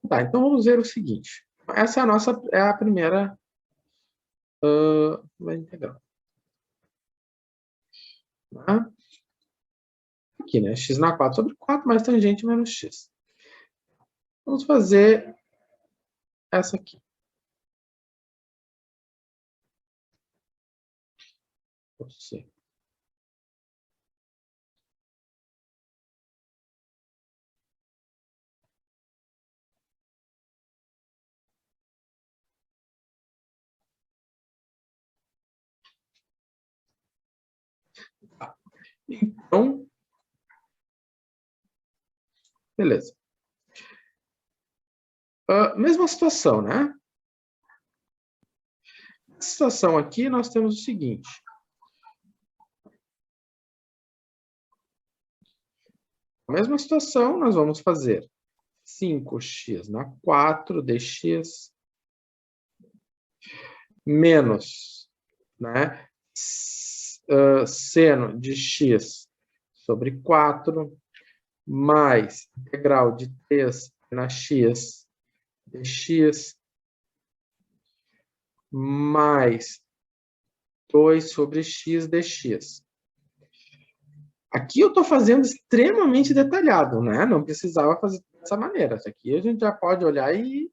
Tá, então vamos ver o seguinte. Essa é a primeira integral. Tá? Aqui, né? X na 4 sobre 4 mais tangente menos x. Vamos fazer essa aqui. Você. Tá. Então, beleza. Mesma situação, né? Nessa situação aqui, nós temos o seguinte. A mesma situação, nós vamos fazer 5x na 4 dx menos, né, seno de x sobre 4 mais integral de 3 na x dx mais 2 sobre x dx. Aqui eu estou fazendo extremamente detalhado, né? Não precisava fazer dessa maneira. Isso aqui a gente já pode olhar e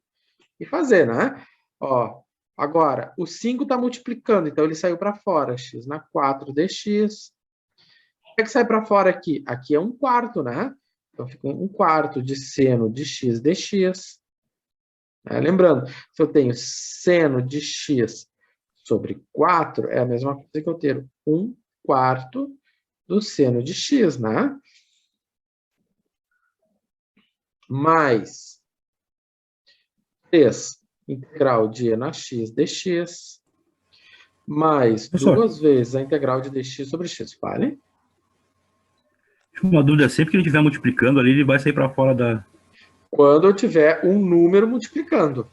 fazer, né? Ó, agora, o 5 está multiplicando, então ele saiu para fora. X na 4 dx. O que é que sai para fora aqui? Aqui é 1/4, né? Então fica 1/4 de seno de x dx. Lembrando, se eu tenho seno de x sobre 4, é a mesma coisa que eu ter 1/4 do seno de x, né? Mais 3 integral de e na x dx, mais Professor, 2 vezes a integral de dx sobre x. Vale? uma dúvida, sempre que ele estiver multiplicando ali, ele vai sair para fora da... Quando eu tiver um número multiplicando.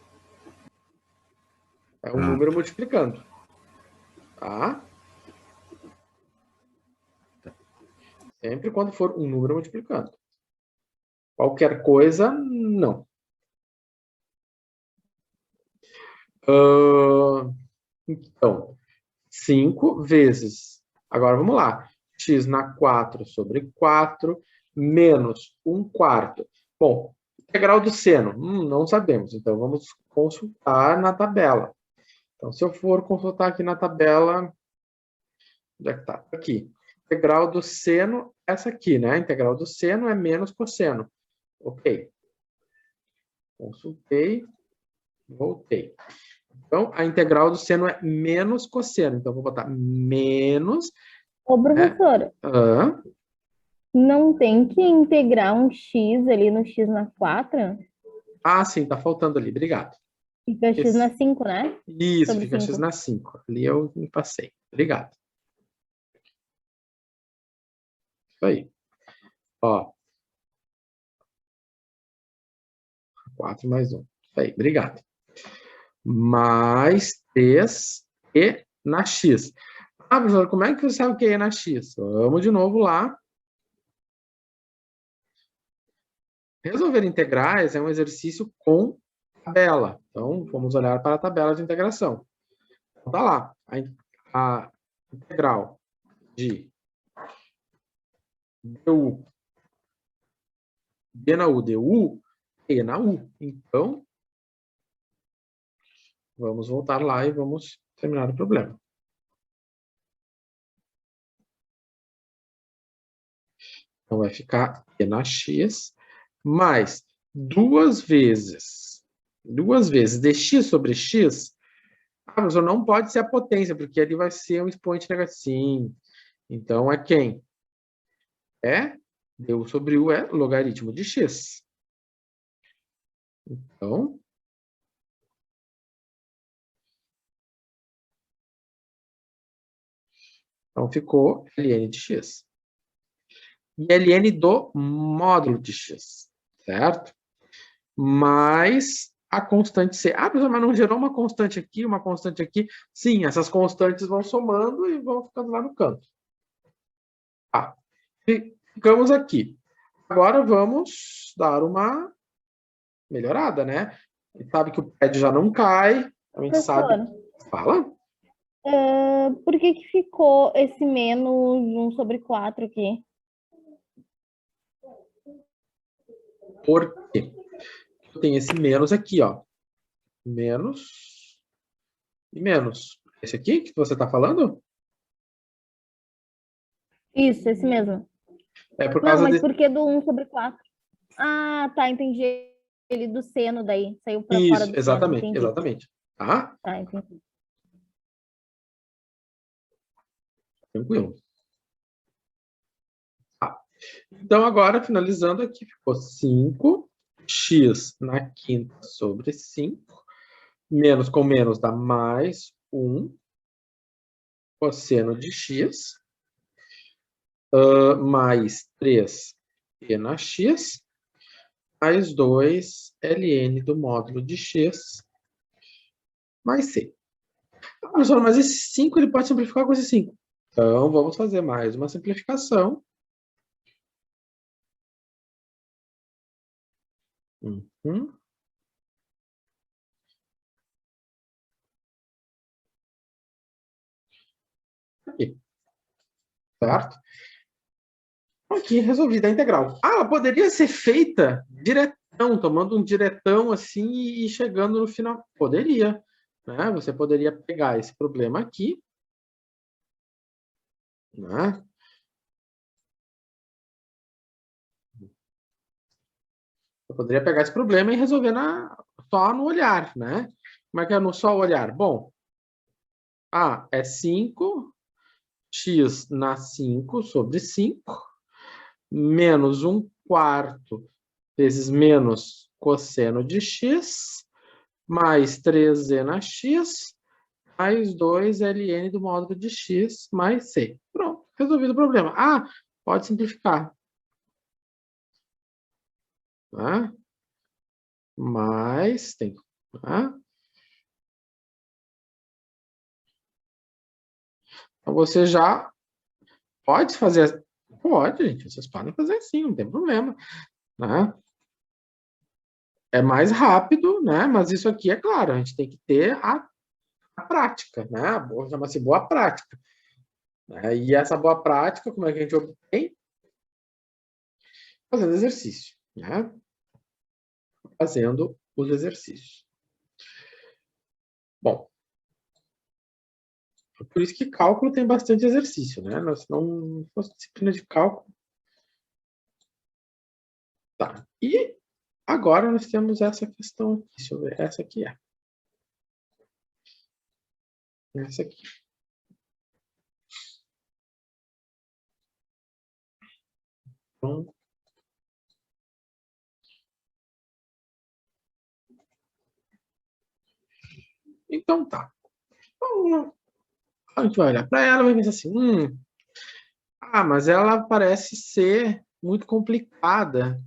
É um Ah. número multiplicando. Tá? Sempre quando for um número multiplicando. Qualquer coisa, não. Então, 5 vezes. Agora vamos lá. X na 4 sobre 4 menos 1/4. Bom, integral do seno. Não sabemos. Então, vamos consultar na tabela. Então, se eu for consultar aqui na tabela... Onde é que está? Aqui. Integral do seno, essa aqui, né? Integral do seno é menos cosseno. Ok. Consultei. Voltei. Então, a integral do seno é menos cosseno. Então, vou botar menos... Ô, professor, não tem que integrar um x ali no x na 4? sim, tá faltando ali. Obrigado. Fica x na 5, né? Isso, Sobre fica x 5. na 5. Ali eu me passei. Obrigado. Isso aí. Ó. 4 mais 1. Isso aí, obrigado. Mais 3 e na x. Professor, como é que você sabe o que é na x? Vamos de novo lá. Resolver integrais é um exercício com tabela. Então, vamos olhar para a tabela de integração. Então, tá lá. A integral de du, d na u, du, e na u. Então, vamos voltar lá e vamos terminar o problema. Então, vai ficar e na x mais 2 vezes dx sobre x. Professor, não pode ser a potência, porque ali vai ser um expoente negativo. Então, é quem? É du sobre u é logaritmo de x. Então, ficou ln de x. E ln do módulo de x, certo? Mais a constante c. Professor, mas não gerou uma constante aqui, uma constante aqui? Sim, essas constantes vão somando e vão ficando lá no canto. Ficamos aqui. Agora vamos dar uma melhorada, né? A gente sabe que o prédio já não cai. A gente sabe... Fala. Por que ficou esse menos 1 sobre 4 aqui? Por quê? Tem esse menos aqui, ó. Menos e menos. Esse aqui que você está falando? Isso, esse mesmo. É por Não, causa mas por que do 1 sobre 4? Ah, tá, entendi. Ele do seno daí, saiu para fora Isso, do seno, exatamente, entendi. exatamente. Tá? Tá, entendi. Tranquilo. Tá. Então, agora, finalizando aqui, ficou 5x na quinta sobre 5. Menos com menos dá mais 1 cosseno de x. Mais 3 e na x. Mais 2 ln do módulo de x. Mais c. Professor, mas esse 5 ele pode simplificar com esse 5. Então, vamos fazer mais uma simplificação. Aqui. Certo? Aqui, resolvida a integral. Ah, ela poderia ser feita diretão, tomando um diretão assim e chegando no final. Poderia, né? Você poderia pegar esse problema aqui, né? Eu poderia pegar esse problema e resolver só no olhar, né? Como é que é no só olhar? Bom, é 5, x na 5 sobre 5, menos 1/4 vezes menos cosseno de x, mais 3z na x, mais 2ln do módulo de x, mais c. Pronto, resolvido o problema. Pode simplificar. Tá? Mas tem... Tá? Então, você já pode fazer... Pode, gente. Vocês podem fazer sim, não tem problema. Né? É mais rápido, né? Mas isso aqui, é claro, a gente tem que ter a prática, né? Chama-se boa prática. E essa boa prática, como é que a gente obtém? Fazendo exercício, né? Fazendo os exercícios. Bom, por isso que cálculo tem bastante exercício, né? Nós não fosse disciplina de cálculo. Tá. E agora nós temos essa questão aqui. Deixa eu ver. Essa aqui é. Essa aqui. Então tá. Então, a gente vai olhar para ela e vai pensar assim, mas ela parece ser muito complicada.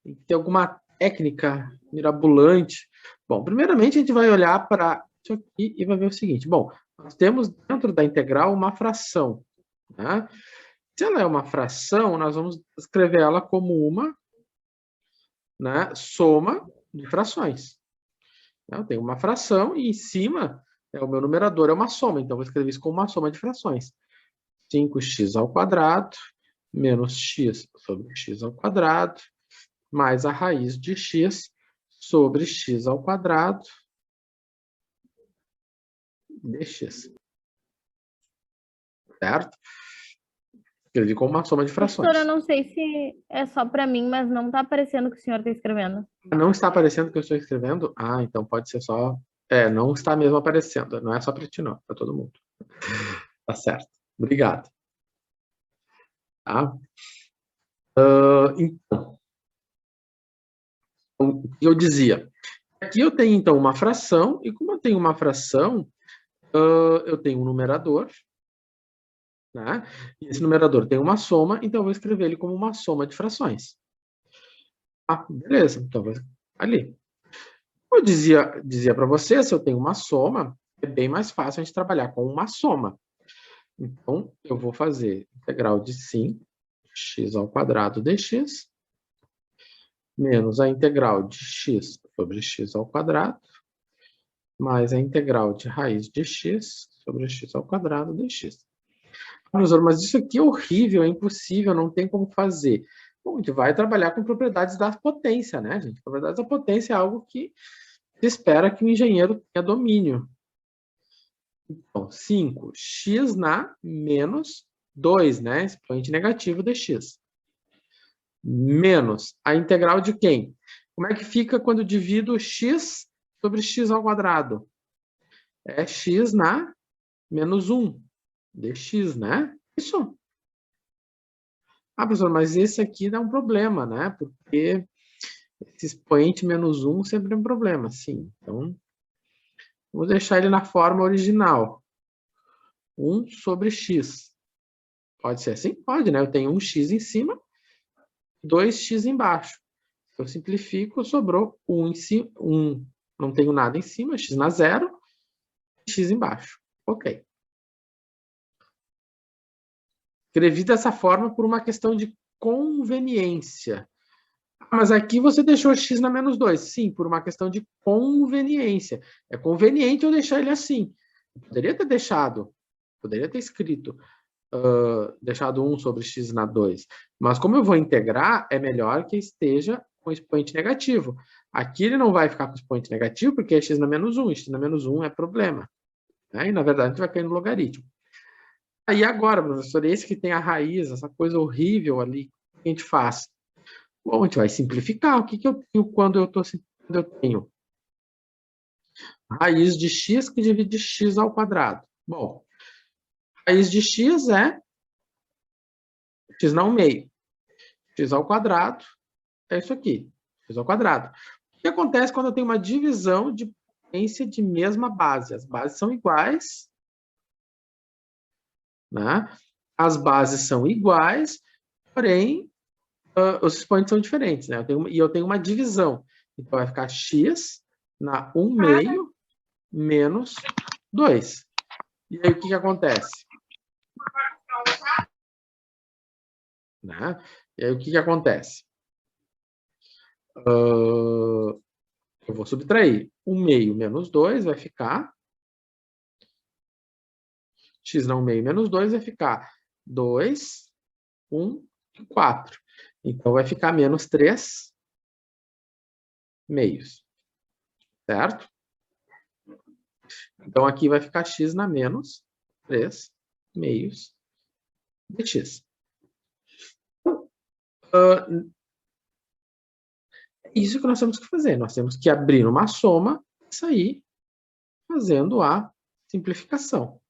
Tem que ter alguma técnica mirabolante. Bom, primeiramente a gente vai olhar para isso aqui e vai ver o seguinte. Bom, nós temos dentro da integral uma fração. Né? Se ela é uma fração, nós vamos escrever ela como uma, né, soma de frações. Eu tenho uma fração e em cima, o meu numerador é uma soma. Então, eu vou escrever isso como uma soma de frações. 5x² menos x sobre x² mais a raiz de x sobre x² dx. Certo? Escrevi como uma soma de frações. Professora, eu não sei se é só para mim, mas não está aparecendo o que o senhor está escrevendo. Não está aparecendo o que eu estou escrevendo? Então pode ser só... não está mesmo aparecendo. Não é só para ti, não. Para todo mundo. Tá certo. Obrigado. Tá? Então, o que eu dizia? Aqui eu tenho, então, uma fração, e como eu tenho uma fração, eu tenho um numerador, né? E esse numerador tem uma soma, então eu vou escrever ele como uma soma de frações. Beleza, então ali. Eu dizia para você, se eu tenho uma soma, é bem mais fácil a gente trabalhar com uma soma. Então, eu vou fazer integral de 5x² dx menos a integral de x sobre x² mais a integral de raiz de x sobre x² dx. Professor, mas isso aqui é horrível, é impossível, não tem como fazer. Bom, a gente vai trabalhar com propriedades da potência, né, gente? Propriedades da potência é algo que se espera que o engenheiro tenha domínio. Então, 5x na menos 2, né? Expoente negativo dx. Menos a integral de quem? Como é que fica quando eu divido x sobre x²? É x na menos 1 dx, né? Isso. Professor, mas esse aqui dá um problema, né? Porque esse expoente menos 1 sempre é um problema, sim. Então, vamos deixar ele na forma original. 1 sobre x. Pode ser assim? Pode, né? Eu tenho um x em cima, 2x embaixo. Se eu simplifico, sobrou 1 em cima, 1, não tenho nada em cima, x na 0, x embaixo. Ok. Escrevi dessa forma por uma questão de conveniência. Mas aqui você deixou x na menos 2. Sim, por uma questão de conveniência. É conveniente eu deixar ele assim. Eu poderia ter deixado, poderia ter escrito deixado 1 sobre x na 2. Mas como eu vou integrar, é melhor que esteja com expoente negativo. Aqui ele não vai ficar com expoente negativo, porque é x na menos 1. X na menos 1 é problema. Né? E, na verdade, a gente vai cair no logaritmo. Aí agora, professor, esse que tem a raiz, essa coisa horrível ali, o que a gente faz? Bom, a gente vai simplificar. O que eu tenho quando eu tenho raiz de x que divide x ao quadrado? Bom, raiz de x é x não meio. X ao quadrado é isso aqui, x ao quadrado. O que acontece quando eu tenho uma divisão de potência de mesma base? As bases são iguais, né? As bases são iguais, porém, os expoentes são diferentes, né? Eu tenho uma divisão. Então, vai ficar x na 1 meio menos 2. E aí, o que acontece? Né? E aí, o que acontece? Eu vou subtrair 1 meio menos 2, vai ficar x não meio menos 2 vai ficar 2, 1 e 4. Então, vai ficar menos 3 meios. Certo? Então, aqui vai ficar x na menos 3 meios de x. É isso que nós temos que fazer. Nós temos que abrir uma soma e sair fazendo a simplificação.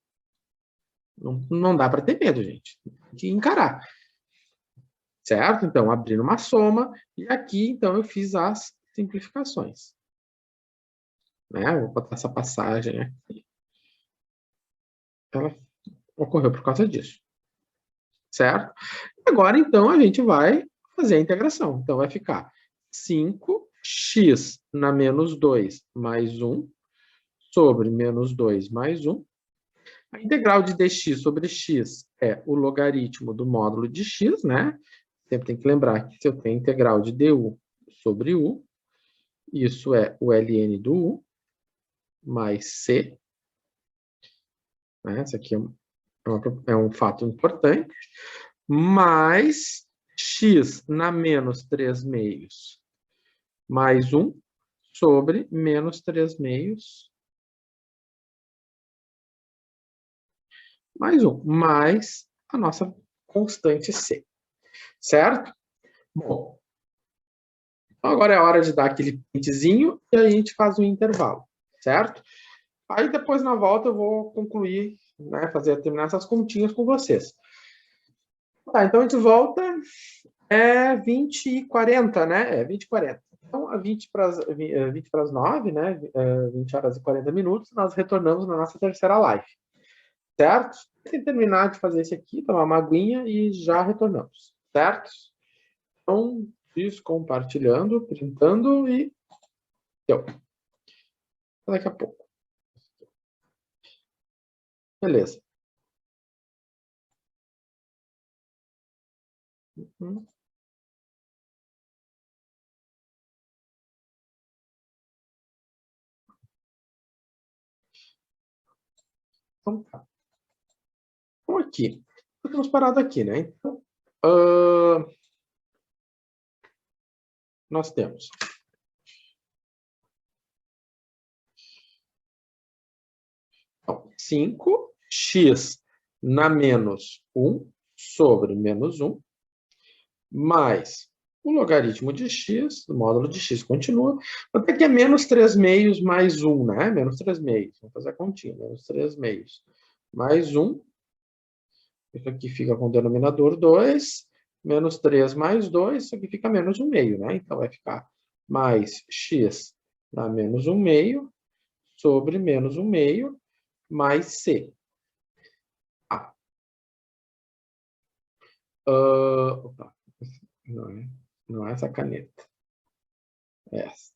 Não dá para ter medo, gente. Tem que encarar. Certo? Então, abrir uma soma. E aqui, então, eu fiz as simplificações. Né? Vou botar essa passagem aqui. Ela ocorreu por causa disso. Certo? Agora, então, a gente vai fazer a integração. Então, vai ficar 5x na menos 2 mais 1 sobre menos 2 mais 1. A integral de dx sobre x é o logaritmo do módulo de x, né? Sempre tem que lembrar que se eu tenho integral de du sobre u, isso é o ln do u, mais c. Né? Isso aqui é um fato importante. Mais x na menos 3 meios mais 1 sobre menos 3 meios mais 1, mais a nossa constante c. Certo? Bom, então agora é a hora de dar aquele printezinho e aí a gente faz um intervalo. Certo? Aí depois na volta eu vou concluir, né, terminar essas continhas com vocês. Tá, então a gente volta, 20h40, né? 20h40. Então, a 20 para as 9, né? 20 horas e 40 minutos, nós retornamos na nossa terceira live. Certo? Tem que terminar de fazer esse aqui, tomar uma aguinha e já retornamos. Certo? Então, isso, compartilhando, printando e deu. Daqui a pouco. Beleza. Então, tá. Então, aqui. Estamos parados aqui, né? Então, nós temos então, 5x na menos 1 sobre menos 1, mais o logaritmo de x, o módulo de x continua, até que é menos 3 meios mais 1, né? Menos 3 meios. Vamos fazer a continha. Menos 3 meios mais 1. Isso aqui fica com o denominador 2. Menos 3 mais 2. Isso aqui fica menos 1 meio, né? Então, vai ficar mais x na menos 1 meio sobre menos 1 meio mais c. Opa. Não é essa caneta. É essa.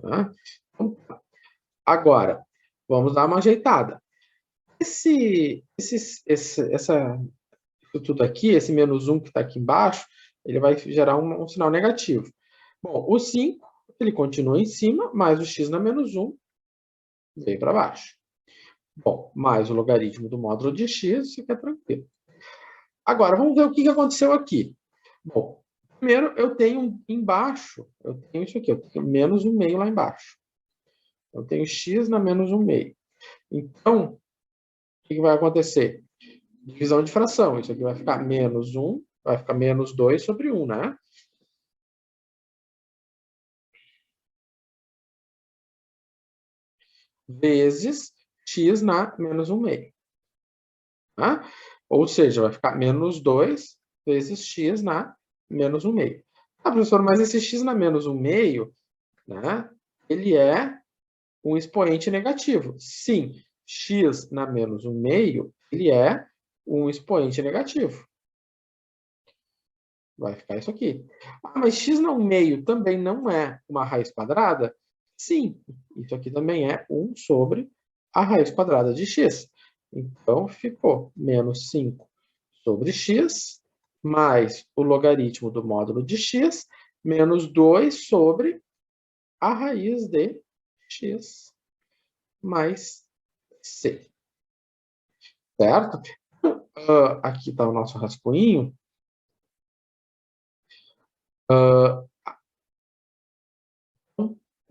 Tá? Então, agora, vamos dar uma ajeitada. Isso tudo aqui, esse menos 1 que está aqui embaixo, ele vai gerar um sinal negativo. Bom, o 5, ele continua em cima, mas o x na menos 1 veio para baixo. Bom, mais o logaritmo do módulo de x, fica tranquilo. Agora, vamos ver o que aconteceu aqui. Bom, primeiro eu tenho embaixo, eu tenho isso aqui, eu tenho menos 1/2 lá embaixo. Eu tenho x na menos 1/2. Então, o que vai acontecer? Divisão de fração. Isso aqui vai ficar menos 1, vai ficar menos 2 sobre 1, né? Vezes x na menos 1/2. Tá? Ou seja, vai ficar menos 2 vezes x na menos 1/2. Ah, professor, mas esse x na menos 1/2, né, ele é um expoente negativo. Sim, x na menos 1/2, ele é um expoente negativo. Vai ficar isso aqui. Ah, mas x na 1/2 também não é uma raiz quadrada? Sim, isso aqui também é 1 sobre a raiz quadrada de x. Então, ficou menos 5 sobre x, mais o logaritmo do módulo de x, menos 2 sobre a raiz de x mais c. Certo? Aqui está o nosso rascunho.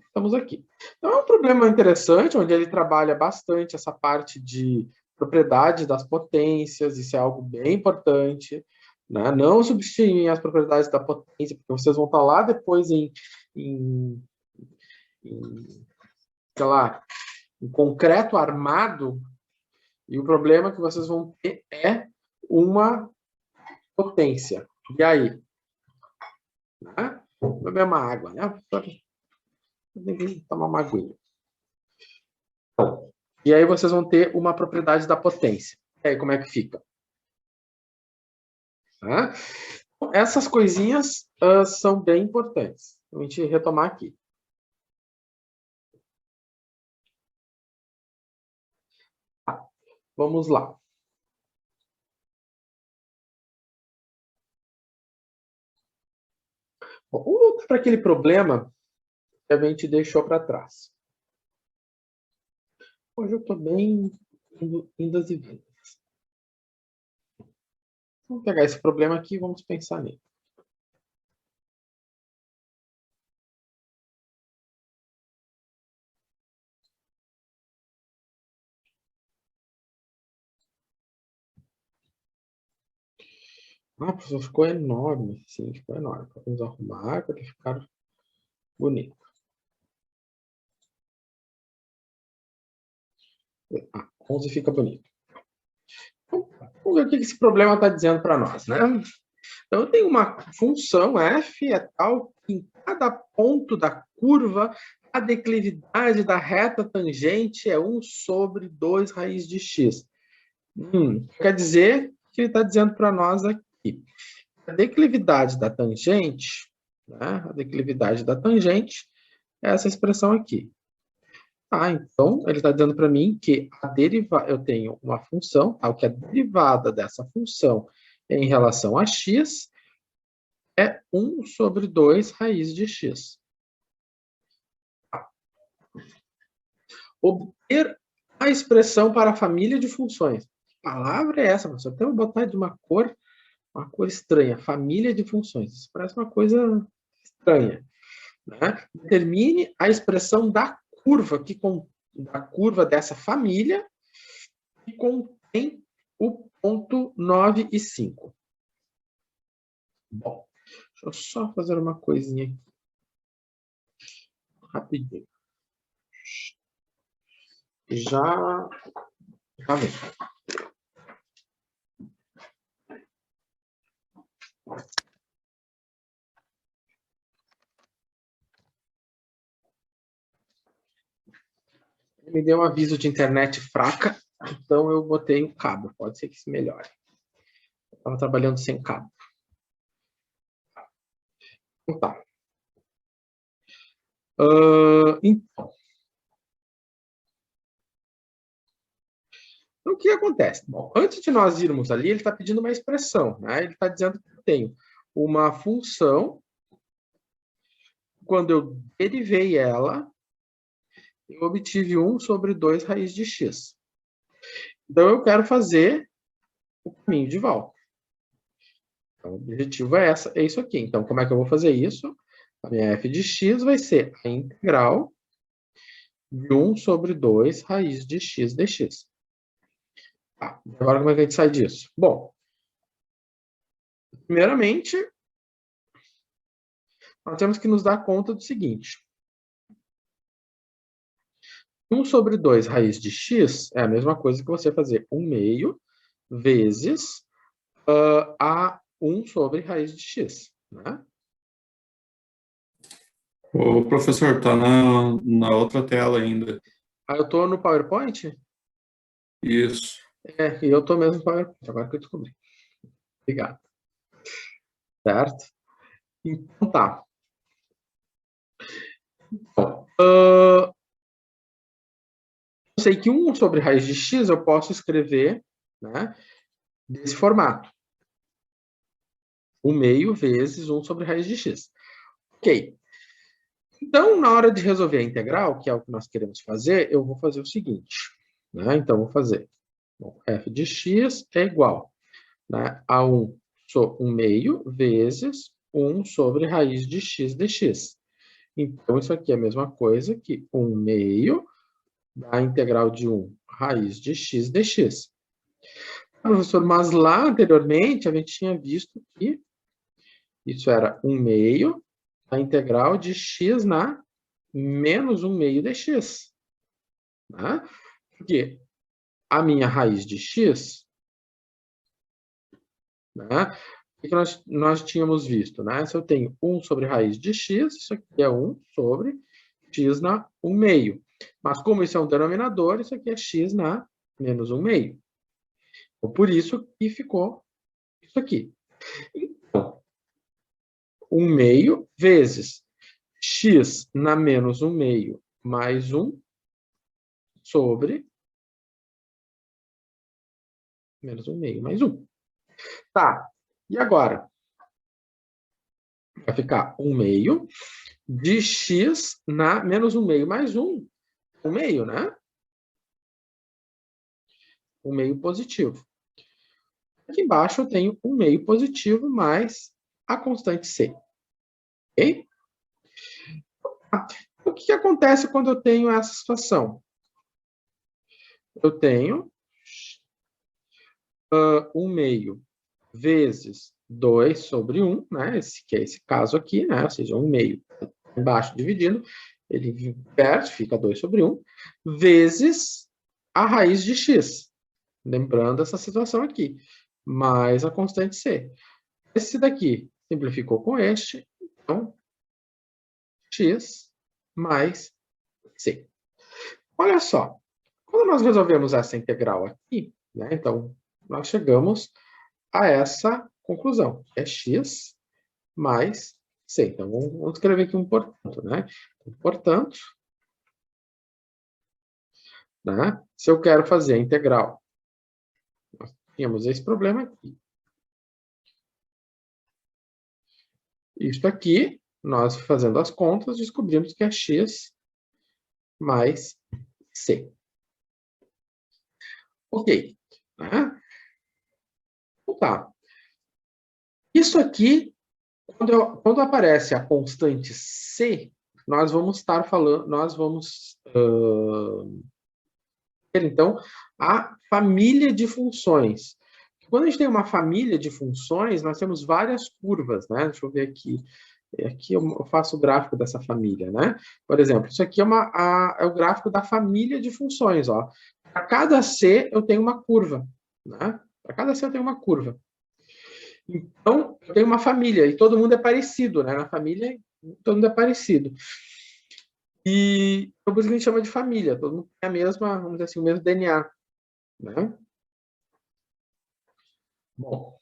Estamos aqui. Então, é um problema interessante, onde ele trabalha bastante essa parte de propriedades das potências, isso é algo bem importante, né? Não substituem as propriedades da potência, porque vocês vão estar lá depois sei lá, em concreto armado, e o problema que vocês vão ter é uma potência. E aí? Né? Vou beber uma água, né? Tem que tomar uma aguinha. Bom, e aí vocês vão ter uma propriedade da potência. E aí, como é que fica? Tá? Essas coisinhas são bem importantes. Vou te retomar aqui. Tá, vamos lá. Bom, vamos voltar para aquele problema que a gente deixou para trás. Hoje eu estou bem indas e vindas. Vamos pegar esse problema aqui e vamos pensar nele. Ah, professor, ficou enorme. Sim, ficou enorme. Vamos arrumar para ficar bonito. 11 fica bonito. Vamos ver o que esse problema está dizendo para nós, né? Então, eu tenho uma função f é tal que em cada ponto da curva a declividade da reta tangente é 1 sobre 2 raiz de x. Quer dizer que ele está dizendo para nós aqui. A declividade da tangente, né? A declividade da tangente é essa expressão aqui. Então, ele está dizendo para mim que eu tenho uma função, que a derivada dessa função em relação a x é 1 sobre 2 raiz de x. Obter a expressão para a família de funções. Que palavra é essa, professor? Então, eu vou botar de uma cor estranha. Família de funções. Isso parece uma coisa estranha. Né? Determine a expressão da curva dessa família que contém o ponto 9 e 5. Bom, deixa eu só fazer uma coisinha aqui. Rapidinho. Já vem. Me deu um aviso de internet fraca, então eu botei o cabo. Pode ser que isso melhore. Eu estava trabalhando sem cabo. Então tá. Então, o que acontece? Bom, antes de nós irmos ali, ele está pedindo uma expressão, né? Ele está dizendo que eu tenho uma função, quando eu derivei ela, eu obtive 1 sobre 2 raiz de x. Então, eu quero fazer o caminho de volta. Então, o objetivo é isso aqui. Então, como é que eu vou fazer isso? A minha f de x vai ser a integral de 1 sobre 2 raiz de x dx. Tá, agora como é que a gente sai disso? Bom, primeiramente, nós temos que nos dar conta do seguinte. 1 sobre 2 raiz de x é a mesma coisa que você fazer 1 meio vezes a 1 sobre raiz de x, né? O professor, tá na outra tela ainda. Ah, eu estou no PowerPoint? Isso. É, e eu estou mesmo no PowerPoint, agora que eu descobri. Obrigado. Certo? Então, tá. Bom, eu sei que 1 sobre raiz de x eu posso escrever, né, desse formato. 1 meio vezes 1 sobre raiz de x. Ok. Então, na hora de resolver a integral, que é o que nós queremos fazer, eu vou fazer o seguinte, né? Então, vou fazer f de x é igual, né, a 1 meio vezes 1 sobre raiz de x dx. Então, isso aqui é a mesma coisa que 1 meio da integral de 1 raiz de x dx. Professor, mas lá anteriormente a gente tinha visto que isso era 1 meio da integral de x na menos 1 meio dx. Né? Porque a minha raiz de x, né, o que nós tínhamos visto? Né? Se eu tenho 1 sobre raiz de x, isso aqui é 1 sobre x na 1 meio. Mas como isso é um denominador, isso aqui é x na menos 1 meio. Então, por isso que ficou isso aqui. Então, 1 meio vezes x na menos 1 meio mais 1 sobre menos 1 meio mais 1. Tá, e agora? Vai ficar 1 meio de x na menos 1 meio mais 1. 1 meio, né? 1 meio positivo. Aqui embaixo eu tenho 1 meio positivo mais a constante c. Ok? O que acontece quando eu tenho essa situação? Eu tenho 1 meio vezes 2 sobre 1, né? Que é esse caso aqui, né? Ou seja, 1 meio embaixo dividindo, ele inverte, fica 2 sobre 1, vezes a raiz de x. Lembrando essa situação aqui, mais a constante c. Esse daqui simplificou com este, então, x mais c. Olha só, quando nós resolvemos essa integral aqui, né, então, nós chegamos a essa conclusão, que é x mais c. Então, vamos escrever aqui um portanto, né? Portanto, né, se eu quero fazer a integral, nós tínhamos esse problema aqui. Isso aqui, nós fazendo as contas, descobrimos que é x mais c. Ok. Né? Então, tá. Isso aqui, quando aparece a constante c, nós vamos estar falando, nós vamos ter, então, a família de funções. Quando a gente tem uma família de funções, nós temos várias curvas, né? Deixa eu ver aqui. Aqui eu faço o gráfico dessa família, né? Por exemplo, isso aqui é o gráfico da família de funções, ó. Para cada C eu tenho uma curva, né? Para cada C eu tenho uma curva. Então, eu tenho uma família e todo mundo é parecido, né? Na família, todo mundo é parecido. E por isso que a gente chama de família, todo mundo tem a mesma, vamos dizer assim, o mesmo DNA, né? Bom,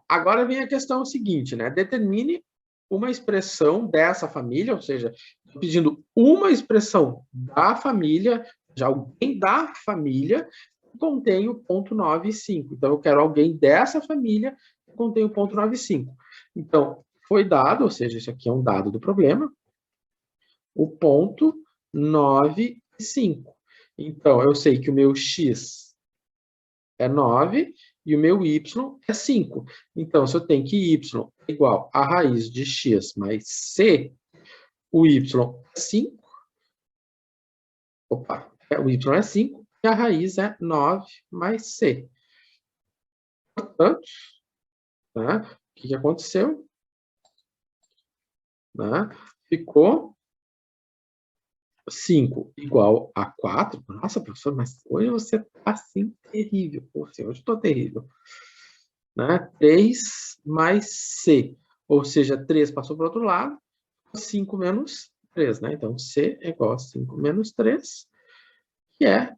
agora vem a questão seguinte, né? Determine uma expressão dessa família, ou seja, pedindo uma expressão da família, já alguém da família, que contém o ponto 9 e 5. Então, eu quero alguém dessa família que contém o ponto 9 e 5. Então, foi dado, ou seja, isso aqui é um dado do problema, o ponto 9 e 5. Então, eu sei que o meu x é 9 e o meu y é 5. Então, se eu tenho que y é igual a raiz de x mais c, o y é 5. Opa, o y é 5 e a raiz é 9 mais c. Portanto, né, o que aconteceu? Né? Ficou 5 igual a 4. Nossa, professor, mas hoje você está assim terrível. Hoje eu estou terrível. Né? 3 mais C. Ou seja, 3 passou para o outro lado. 5 menos 3. Né? Então, C é igual a 5 menos 3, que é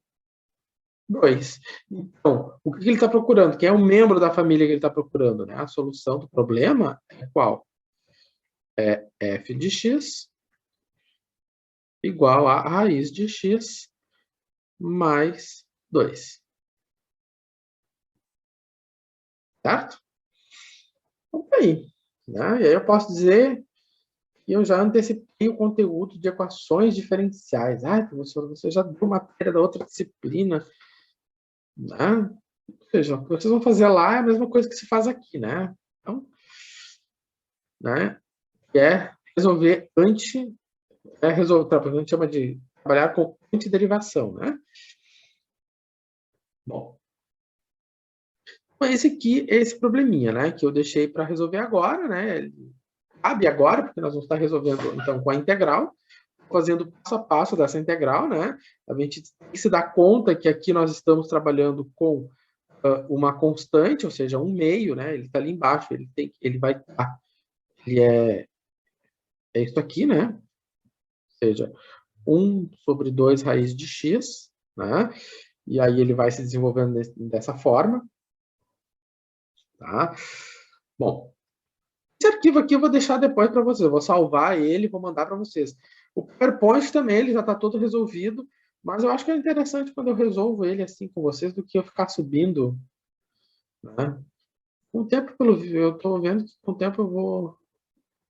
2. Então, o que ele está procurando? Quem é o membro da família que ele está procurando? Né? A solução do problema é qual? É f de x igual a raiz de x mais 2. Certo? Então, aí. Né? E aí eu posso dizer que eu já antecipei o conteúdo de equações diferenciais. Ah, professor, você já deu matéria da outra disciplina. Né? Ou seja, o que vocês vão fazer lá é a mesma coisa que se faz aqui. Né? Então, né? Que é resolver a gente chama de trabalhar com antiderivação, né? Bom, então esse aqui é esse probleminha, né? Que eu deixei para resolver agora, né? Cabe agora, porque nós vamos estar resolvendo, então, com a integral, fazendo passo a passo dessa integral, né? A gente tem que se dar conta que aqui nós estamos trabalhando com uma constante, ou seja, um meio, né? Ele está ali embaixo, ele vai estar, ele é isso aqui, né? Ou seja, 1 sobre 2 raiz de x, né? E aí ele vai se desenvolvendo dessa forma, tá? Bom, esse arquivo aqui eu vou deixar depois para vocês, eu vou salvar ele e vou mandar para vocês. O PowerPoint também, ele já está todo resolvido, mas eu acho que é interessante quando eu resolvo ele assim com vocês, do que eu ficar subindo, né? Com o tempo, eu estou vendo que com o tempo eu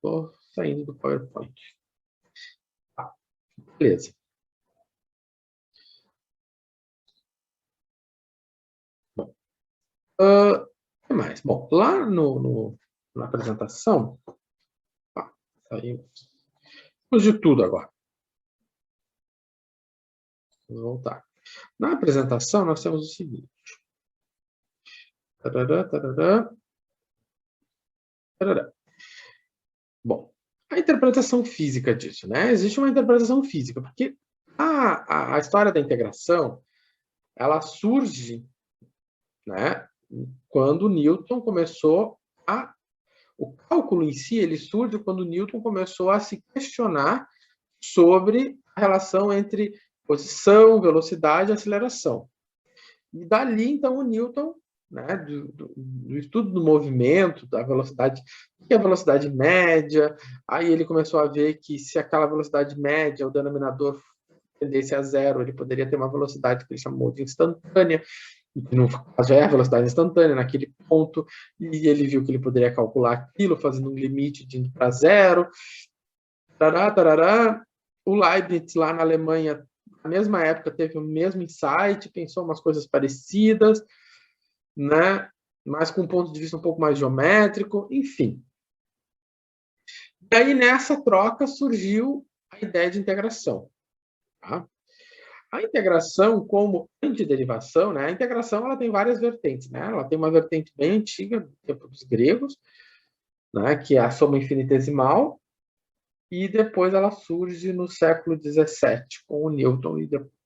vou saindo do PowerPoint. Tá, beleza. Bom, o que mais? Bom, lá na apresentação, tá, saímos de tudo agora. Vamos voltar. Na apresentação, nós temos o seguinte. Tarará, tarará, tarará. Bom, a interpretação física disso, né? Existe uma interpretação física, porque a história da integração, ela surge, né, quando Newton começou a... O cálculo em si, ele surge quando Newton começou a se questionar sobre a relação entre posição, velocidade e aceleração. E dali, então, o Newton, né, do estudo do movimento, da velocidade, que é a velocidade média, aí ele começou a ver que se aquela velocidade média, o denominador tendesse a zero, ele poderia ter uma velocidade que ele chamou de instantânea, que no caso já é a velocidade instantânea naquele ponto, e ele viu que ele poderia calcular aquilo fazendo um limite de indo para zero. Tarará, tarará. O Leibniz, lá na Alemanha, na mesma época, teve o mesmo insight, pensou umas coisas parecidas, né? Mas com um ponto de vista um pouco mais geométrico, enfim. E aí, nessa troca, surgiu a ideia de integração. Tá? A integração como antiderivação, né? A integração ela tem várias vertentes, né? Ela tem uma vertente bem antiga, do tempo dos gregos, né? Que é a soma infinitesimal, e depois ela surge no século XVII, com o Newton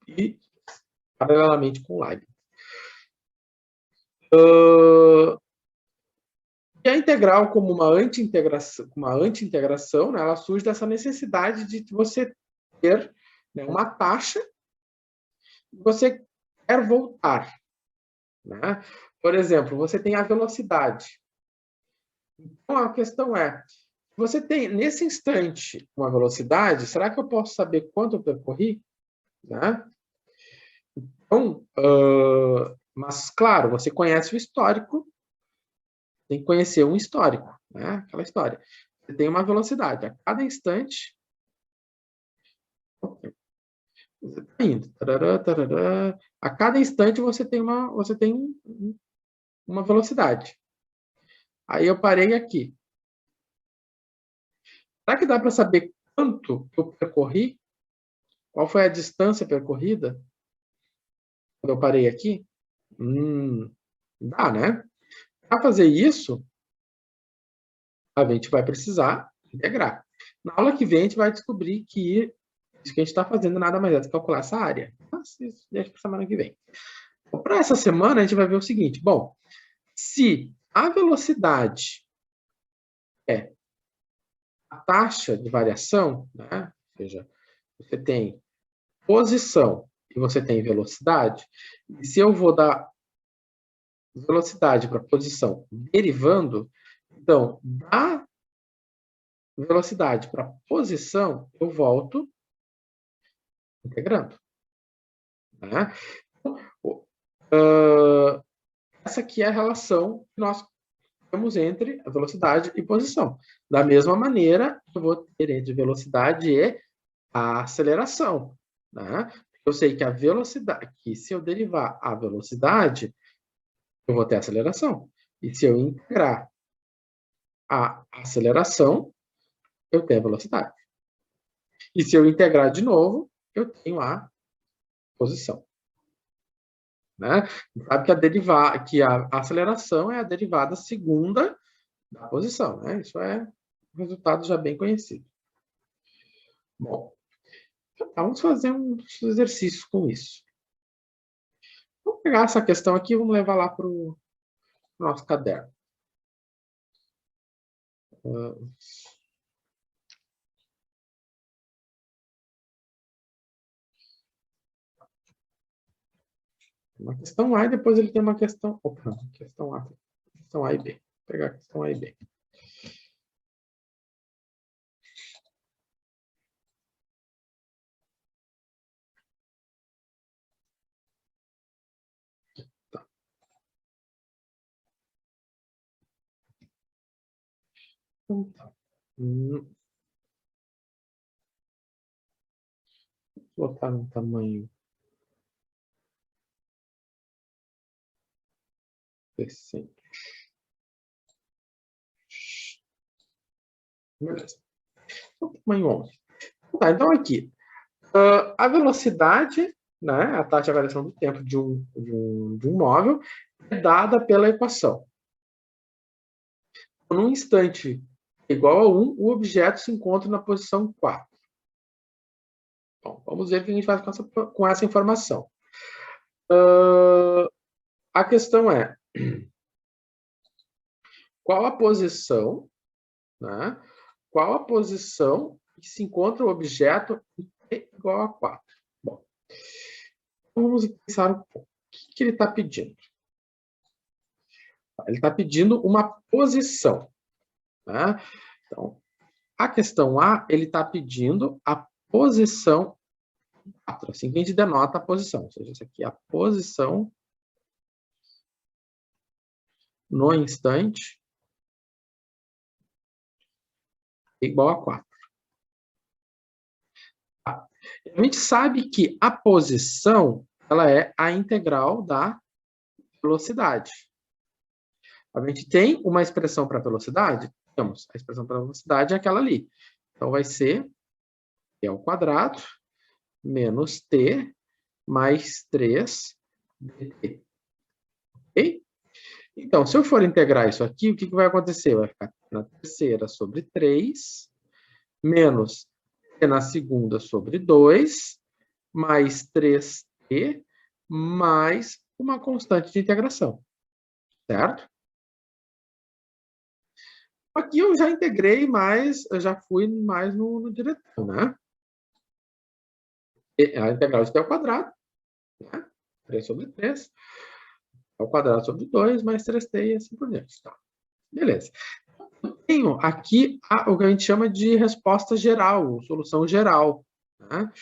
e paralelamente com o Leibniz. E a integral como uma anti-integração, né? Ela surge dessa necessidade de você ter, né, uma taxa você quer voltar, né? Por exemplo, você tem a velocidade. Então, a questão é, você tem, nesse instante, uma velocidade, será que eu posso saber quanto eu percorri? Né? Então, mas, claro, você conhece o histórico, tem que conhecer um histórico, né? Aquela história. Você tem uma velocidade. A cada instante, Você está indo. Tarará, tarará. A cada instante você tem uma velocidade. Aí eu parei aqui. Será que dá para saber quanto eu percorri? Qual foi a distância percorrida? Quando eu parei aqui? Dá, né? Para fazer isso, a gente vai precisar integrar. Na aula que vem, a gente vai descobrir que isso que a gente está fazendo nada mais é do que calcular essa área. Mas isso deixa para a semana que vem. Para essa semana, a gente vai ver o seguinte. Bom, se a velocidade é a taxa de variação, né? Ou seja, você tem posição e você tem velocidade, e se eu vou dar velocidade para posição derivando, então, da velocidade para posição, eu volto integrando. Né? Essa aqui é a relação que nós temos entre a velocidade e posição. Da mesma maneira, eu vou ter entre velocidade e a aceleração. Né? Eu sei que a velocidade, que se eu derivar a velocidade, eu vou ter aceleração. E se eu integrar a aceleração, eu tenho a velocidade. E se eu integrar de novo, eu tenho a posição. Né? Sabe que a aceleração é a derivada segunda da posição. Né? Isso é um resultado já bem conhecido. Bom, vamos fazer uns exercícios com isso. Vamos pegar essa questão aqui e vamos levar lá para o nosso caderno. Uma questão A e depois ele tem uma questão... Opa, questão A e B. Vou pegar a questão A e B. Tá. Então, tá. Vou botar no tamanho decente. Beleza. Então, tamanho 11. Tá, então aqui. A velocidade, né, a taxa de variação do tempo de um móvel é dada pela equação. Num instante igual a 1, o objeto se encontra na posição 4. Bom, vamos ver o que a gente faz com essa informação. A questão é, qual a posição, né? Qual a posição que se encontra o objeto em T igual a 4? Bom, vamos pensar um pouco. O que ele está pedindo? Ele está pedindo uma posição. Né? Então, a questão A, ele está pedindo a posição 4, assim que a gente denota a posição. Ou seja, isso aqui é a posição no instante igual a 4. A gente sabe que a posição ela é a integral da velocidade. A gente tem uma expressão para velocidade? Temos. A expressão para velocidade é aquela ali. Então, vai ser T ao quadrado menos T mais 3 dt. Ok? Então, se eu for integrar isso aqui, o que vai acontecer? Vai ficar na terceira sobre 3, menos T na segunda sobre 2, mais 3T, mais uma constante de integração. Certo? Aqui eu já integrei mais, eu já fui mais no diretor, né? A integral de T ao quadrado, né? 3 sobre 3, ao quadrado sobre 2, mais 3T e assim por diante. Tá. Beleza. Eu tenho aqui o que a gente chama de resposta geral, solução geral. Né?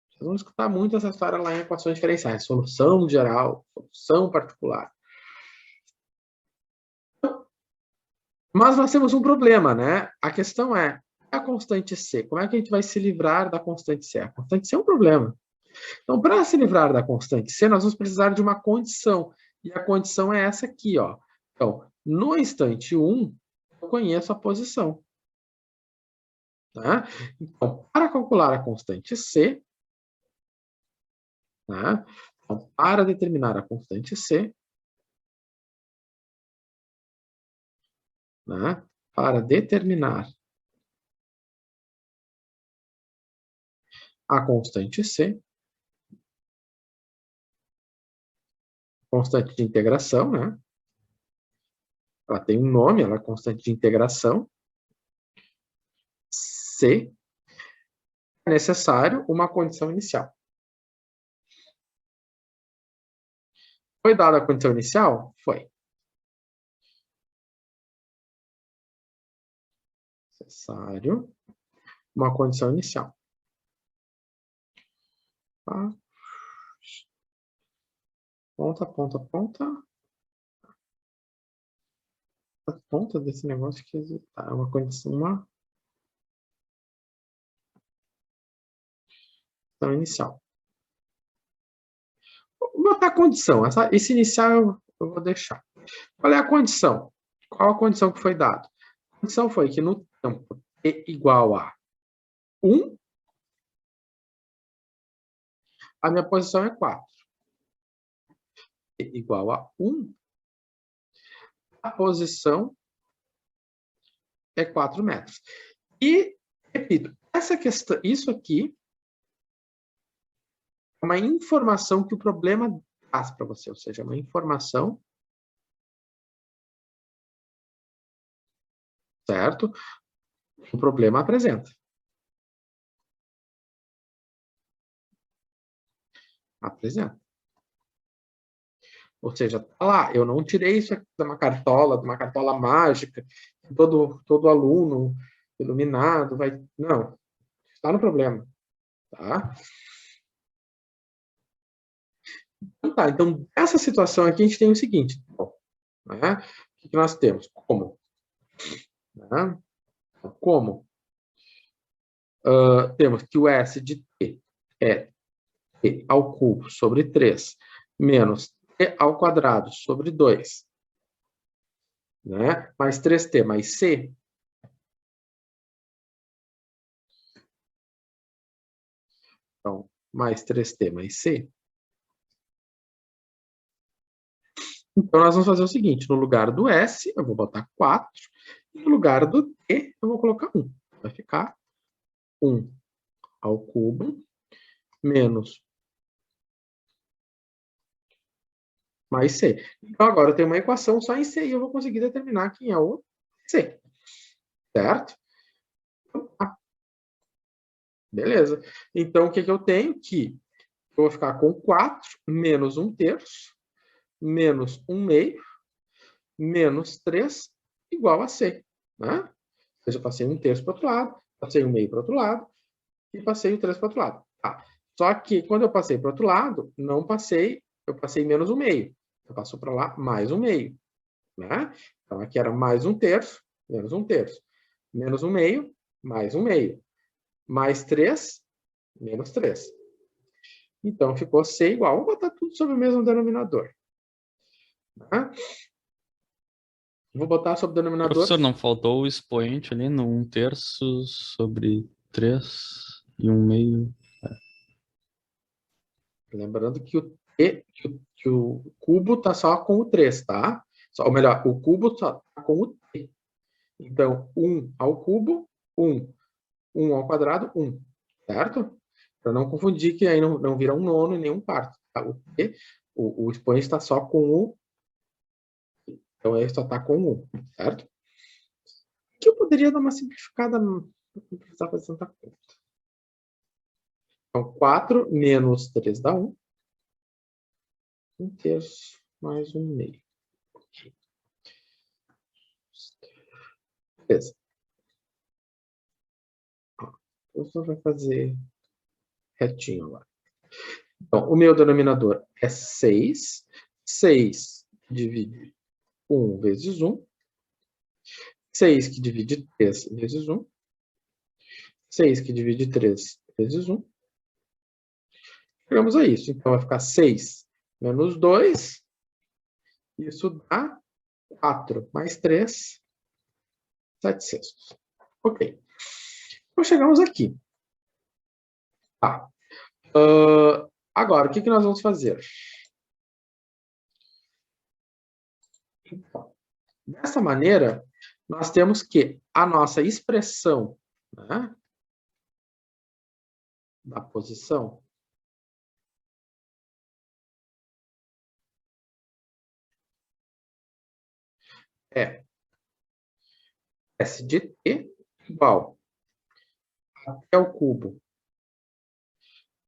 Vocês vão escutar muito essa história lá em equações diferenciais. Solução geral, solução particular. Mas nós temos um problema, né? A questão é, a constante C? Como é que a gente vai se livrar da constante C? A constante C é um problema. Então, para se livrar da constante C, nós vamos precisar de uma condição. E a condição é essa aqui, ó. Então, no instante 1, eu conheço a posição. Tá? Então, para calcular a constante C, tá? Então, para determinar a constante C, tá? Para determinar a constante C, constante de integração, né? Ela tem um nome, ela é constante de integração. C, é necessário uma condição inicial. Foi dada a condição inicial? Foi. Necessário uma condição inicial. Tá? Ponta, ponta, ponta. A ponta desse negócio que é uma condição, uma condição inicial. Vou botar a condição. Esse inicial eu vou deixar. Qual é a condição? Qual a condição que foi dada? A condição foi que no tempo t igual a 1, a minha posição é 4. T igual a 1, a posição é 4 metros. E, repito, essa questão, isso aqui é uma informação que o problema traz para você, ou seja, uma informação, certo? O problema apresenta. Apresenta. Ou seja, tá lá, eu não tirei isso aqui de uma cartola mágica, que todo aluno iluminado vai... Não, está no problema. Tá? Então, essa situação aqui, a gente tem o seguinte. Bom, né? O que nós temos? Como? Né? Como? Temos que o S de T é T ao cubo sobre 3 menos T ao quadrado sobre 2. Né? Mais 3T mais C. Então, mais 3T mais C. Então, nós vamos fazer o seguinte. No lugar do S, eu vou botar 4. E no lugar do T, eu vou colocar 1. Vai ficar 1 ao cubo menos mais C. Então, agora eu tenho uma equação só em C e eu vou conseguir determinar quem é o C. Certo? Beleza. Então, o que eu tenho? Que eu vou ficar com 4 menos 1/3 menos 1/2 menos 3 igual a C. Né? Ou seja, eu passei 1/3 para o outro lado, passei 1/2 para o outro lado e passei o 3 para o outro lado. Tá. Só que quando eu passei para o outro lado, não passei, eu passei menos 1/2. Então, passou para lá mais 1/2. Né? Então, aqui era mais 1/3, menos 1/3. Menos 1/2, mais 1/2. Mais 3, menos 3. Então, ficou C igual. Vou botar tudo sobre o mesmo denominador. Tá? Vou botar sobre o denominador... Professor, não faltou o expoente ali no 1/3 sobre 3 e 1/2. Lembrando que o cubo está só com o 3, tá? Ou melhor, o cubo só está com o T. Então, 1 ao cubo, 1. 1 ao quadrado, 1. Certo? Para não confundir que aí não vira um nono e nem um quarto. Tá? O expoente está só com o... Então, ele só está com 1, certo? Que eu poderia dar uma simplificada, não precisar fazer tanta conta. Então, 4 menos 3 dá 1. 1/3 mais 1/2. Ok. Beleza. Eu só vou fazer retinho agora. Então, o meu denominador é 6. 6 divide 1 vezes 1. 6 que divide 3 vezes 1. 6 que divide 3 vezes 1. Chegamos a isso. Então, vai ficar 6 menos 2. Isso dá 4 mais 3, 7/6. Ok. Então, chegamos aqui. Tá. Agora, o que nós vamos fazer? Então, dessa maneira, nós temos que a nossa expressão, né, da posição é S de t igual a t ao cubo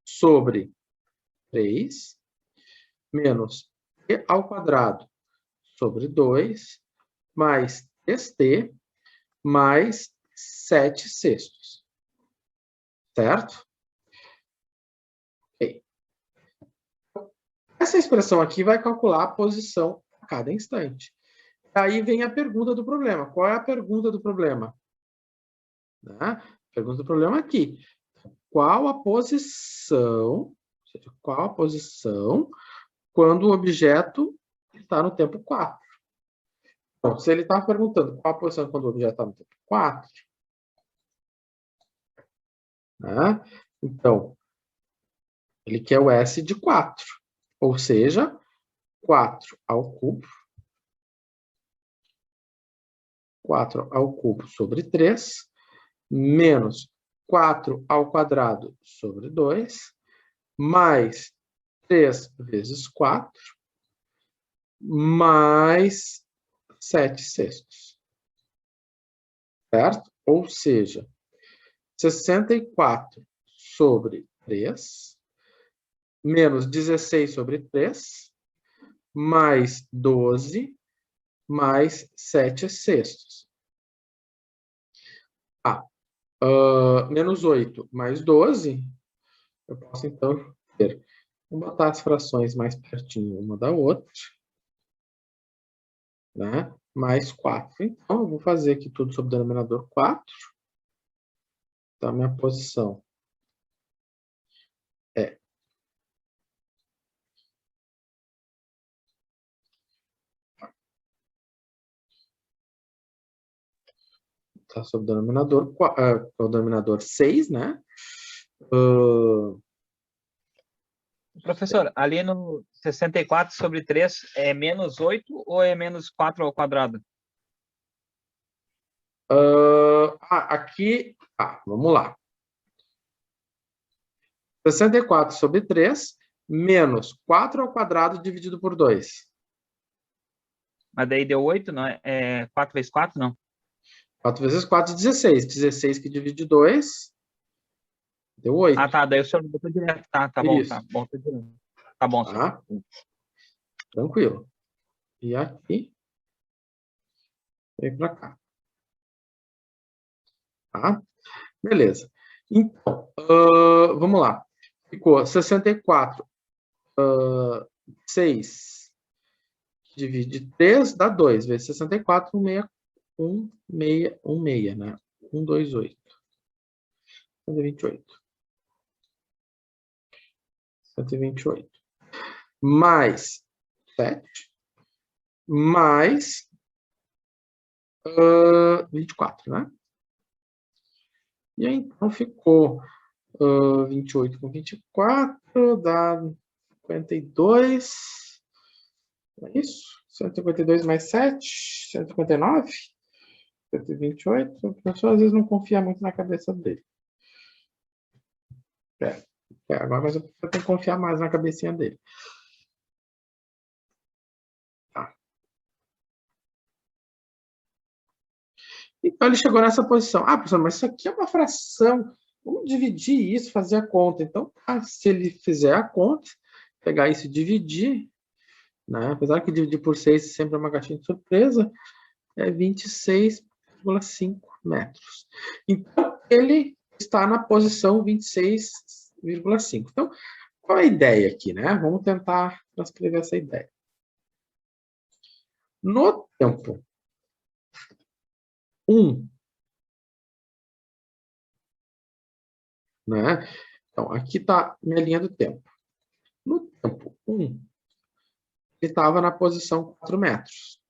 sobre 3 menos t ao quadrado sobre 2 mais 3t mais 7/6. Certo? Ok. Essa expressão aqui vai calcular a posição a cada instante. Aí vem a pergunta do problema. Qual é a pergunta do problema? Né? A pergunta do problema aqui. Qual a posição, quando o objeto está no tempo 4? Então, se ele está perguntando qual a posição quando o objeto está no tempo 4, né? Então, ele quer o S de 4, ou seja, 4 ao cubo, 4 ao cubo sobre 3, menos 4 ao quadrado sobre 2, mais 3 vezes 4, mais 7/6. Certo? Ou seja, 64 sobre 3, menos 16 sobre 3, mais 12, mais 7/6. Menos 8 mais 12, eu posso, então, ter. Vamos botar as frações mais pertinho uma da outra, né? Mais 4. Então, eu vou fazer aqui tudo sobre o denominador 4. Então, a minha posição é tá sobre o denominador 6, né? Professor, ali no 64 sobre 3 é menos 8 ou é menos 4 ao quadrado? Aqui, vamos lá. 64 sobre 3, menos 4 ao quadrado dividido por 2. Mas daí deu 8, não é? 4 vezes 4, não? 4 vezes 4, 16. 16 que divide 2, deu 8. Ah, tá. Daí o senhor botou direto. Tá bom, Isso. tá bom. Tá bom, senhor. Tá? Tranquilo. E aqui, vem para cá. Tá? Beleza. Então, vamos lá. Ficou 64, 6 divide 3, dá 2, vezes 64, 16, né? 128. 128. 128. Mais 7, mais 24, né? E aí, então, ficou 28 com 24, dá 52. É isso? 152 mais 7, 159. 128. O professor às vezes não confia muito na cabeça dele. Agora, mas eu tenho que confiar mais na cabecinha dele. Tá. Então, ele chegou nessa posição. Professor, mas isso aqui é uma fração. Vamos dividir isso, fazer a conta. Então, se ele fizer a conta, pegar isso e dividir, né? Apesar que dividir por 6 sempre é uma caixinha de surpresa, é 26,5 metros. Então, ele está na posição 26,5. Então, qual é a ideia aqui, né? Vamos tentar transcrever essa ideia. No tempo 1, né? Então, aqui está minha linha do tempo. No tempo 1, ele estava na posição 4 metros.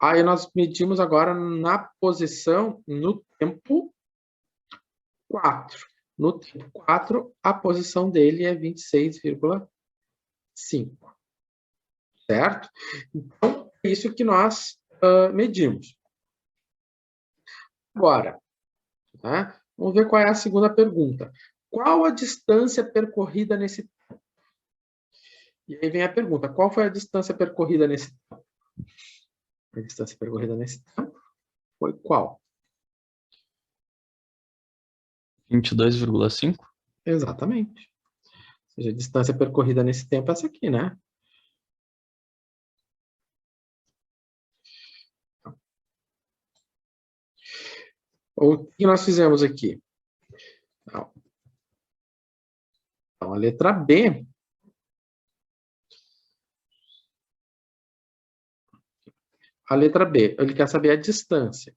Aí nós medimos agora na posição no tempo 4. No tempo 4, a posição dele é 26,5. Certo? Então, é isso que nós medimos. Agora, né, vamos ver qual é a segunda pergunta. Qual a distância percorrida nesse tempo? E aí vem a pergunta, qual foi a distância percorrida nesse tempo? A distância percorrida nesse tempo foi qual? 22,5? Exatamente. Ou seja, a distância percorrida nesse tempo é essa aqui, né? O que nós fizemos aqui? Então, a letra B. A letra B, ele quer saber a distância.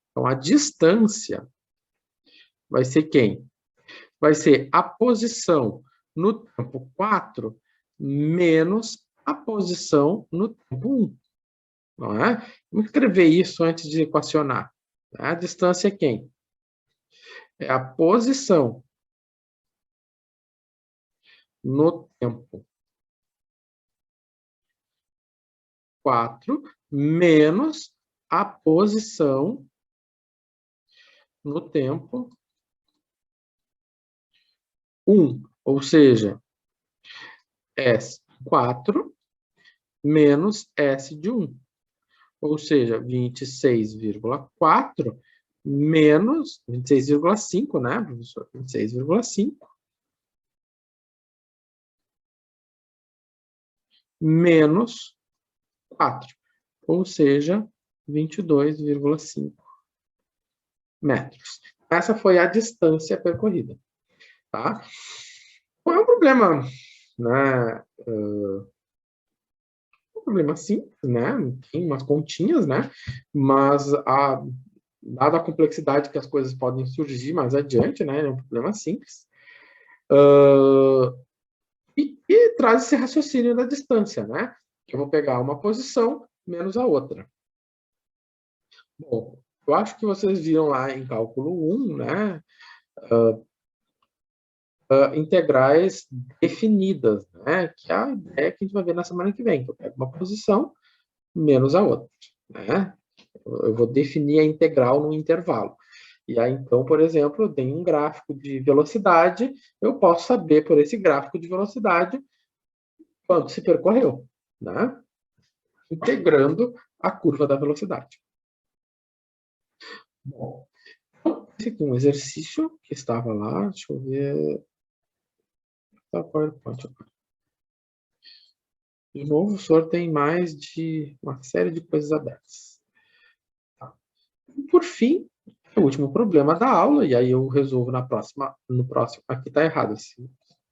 Então, a distância vai ser quem? Vai ser a posição no tempo 4 menos a posição no tempo 1. Não é? Vamos escrever isso antes de equacionar. A distância é quem? É a posição no tempo 4 menos a posição no tempo 1. Ou seja, S4 menos S de 1. Ou seja, 26,4 menos 26,5, né, professor? 26,5 menos 4, ou seja, 22,5 metros. Essa foi a distância percorrida, tá? Não é um problema, né? Um problema simples, né? Tem umas continhas, né? Mas dada a complexidade que as coisas podem surgir mais adiante, né? É um problema simples. E traz esse raciocínio da distância, né? Eu vou pegar uma posição menos a outra. Bom, eu acho que vocês viram lá em cálculo 1, né? Integrais definidas, né? Que é a ideia que a gente vai ver na semana que vem, que eu pego uma posição menos a outra, né? Eu vou definir a integral no intervalo. E aí, então, por exemplo, eu tenho um gráfico de velocidade, eu posso saber por esse gráfico de velocidade quanto se percorreu, né? Integrando a curva da velocidade. Bom, esse aqui é um exercício que estava lá, deixa eu ver. Tá, PowerPoint. De novo, o senhor tem mais de uma série de coisas abertas. Tá. E, por fim, o último problema da aula, e aí eu resolvo no próximo, aqui está errado isso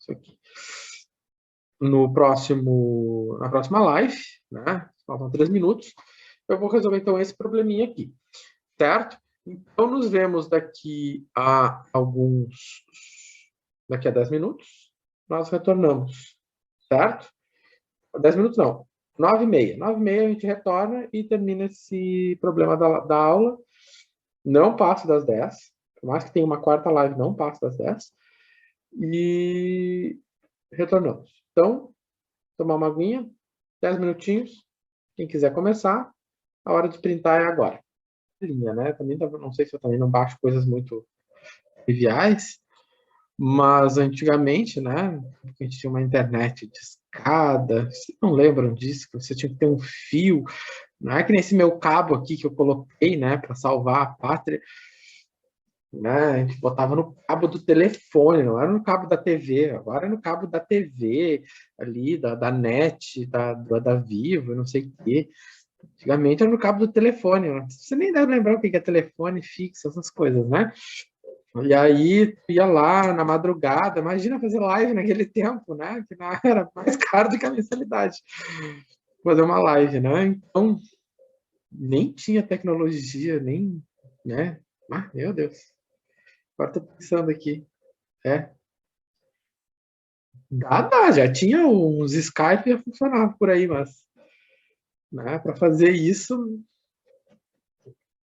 aqui. Na próxima live, né, faltam 3 minutos, eu vou resolver então esse probleminha aqui, certo? Então, nos vemos daqui a 10 minutos, nós retornamos, certo? 10 minutos não, 9h30. 9h30 a gente retorna e termina esse problema da aula. Não passo das 10, por mais que tenha uma quarta live, não passo das 10. E retornamos. Então, tomar uma aguinha, 10 minutinhos. Quem quiser começar, a hora de printar é agora. Linha, né? Também não sei se eu também não baixo coisas muito triviais, mas antigamente, né, a gente tinha uma internet de escada, vocês não lembram disso, que você tinha que ter um fio, não é que nesse meu cabo aqui que eu coloquei, né, para salvar a pátria, né, a gente botava no cabo do telefone, não era no cabo da TV, agora é no cabo da TV, ali, da NET, da Vivo, não sei o quê. Antigamente era no cabo do telefone, né? Você nem deve lembrar o que é telefone fixo, essas coisas, né? E aí, ia lá na madrugada, imagina fazer live naquele tempo, né? Que era mais caro do que a mensalidade. Fazer uma live, né? Então, nem tinha tecnologia, nem, né? Ah, meu Deus. Agora tô pensando aqui. Dá, já tinha uns Skype que funcionava por aí, mas, né, para fazer isso,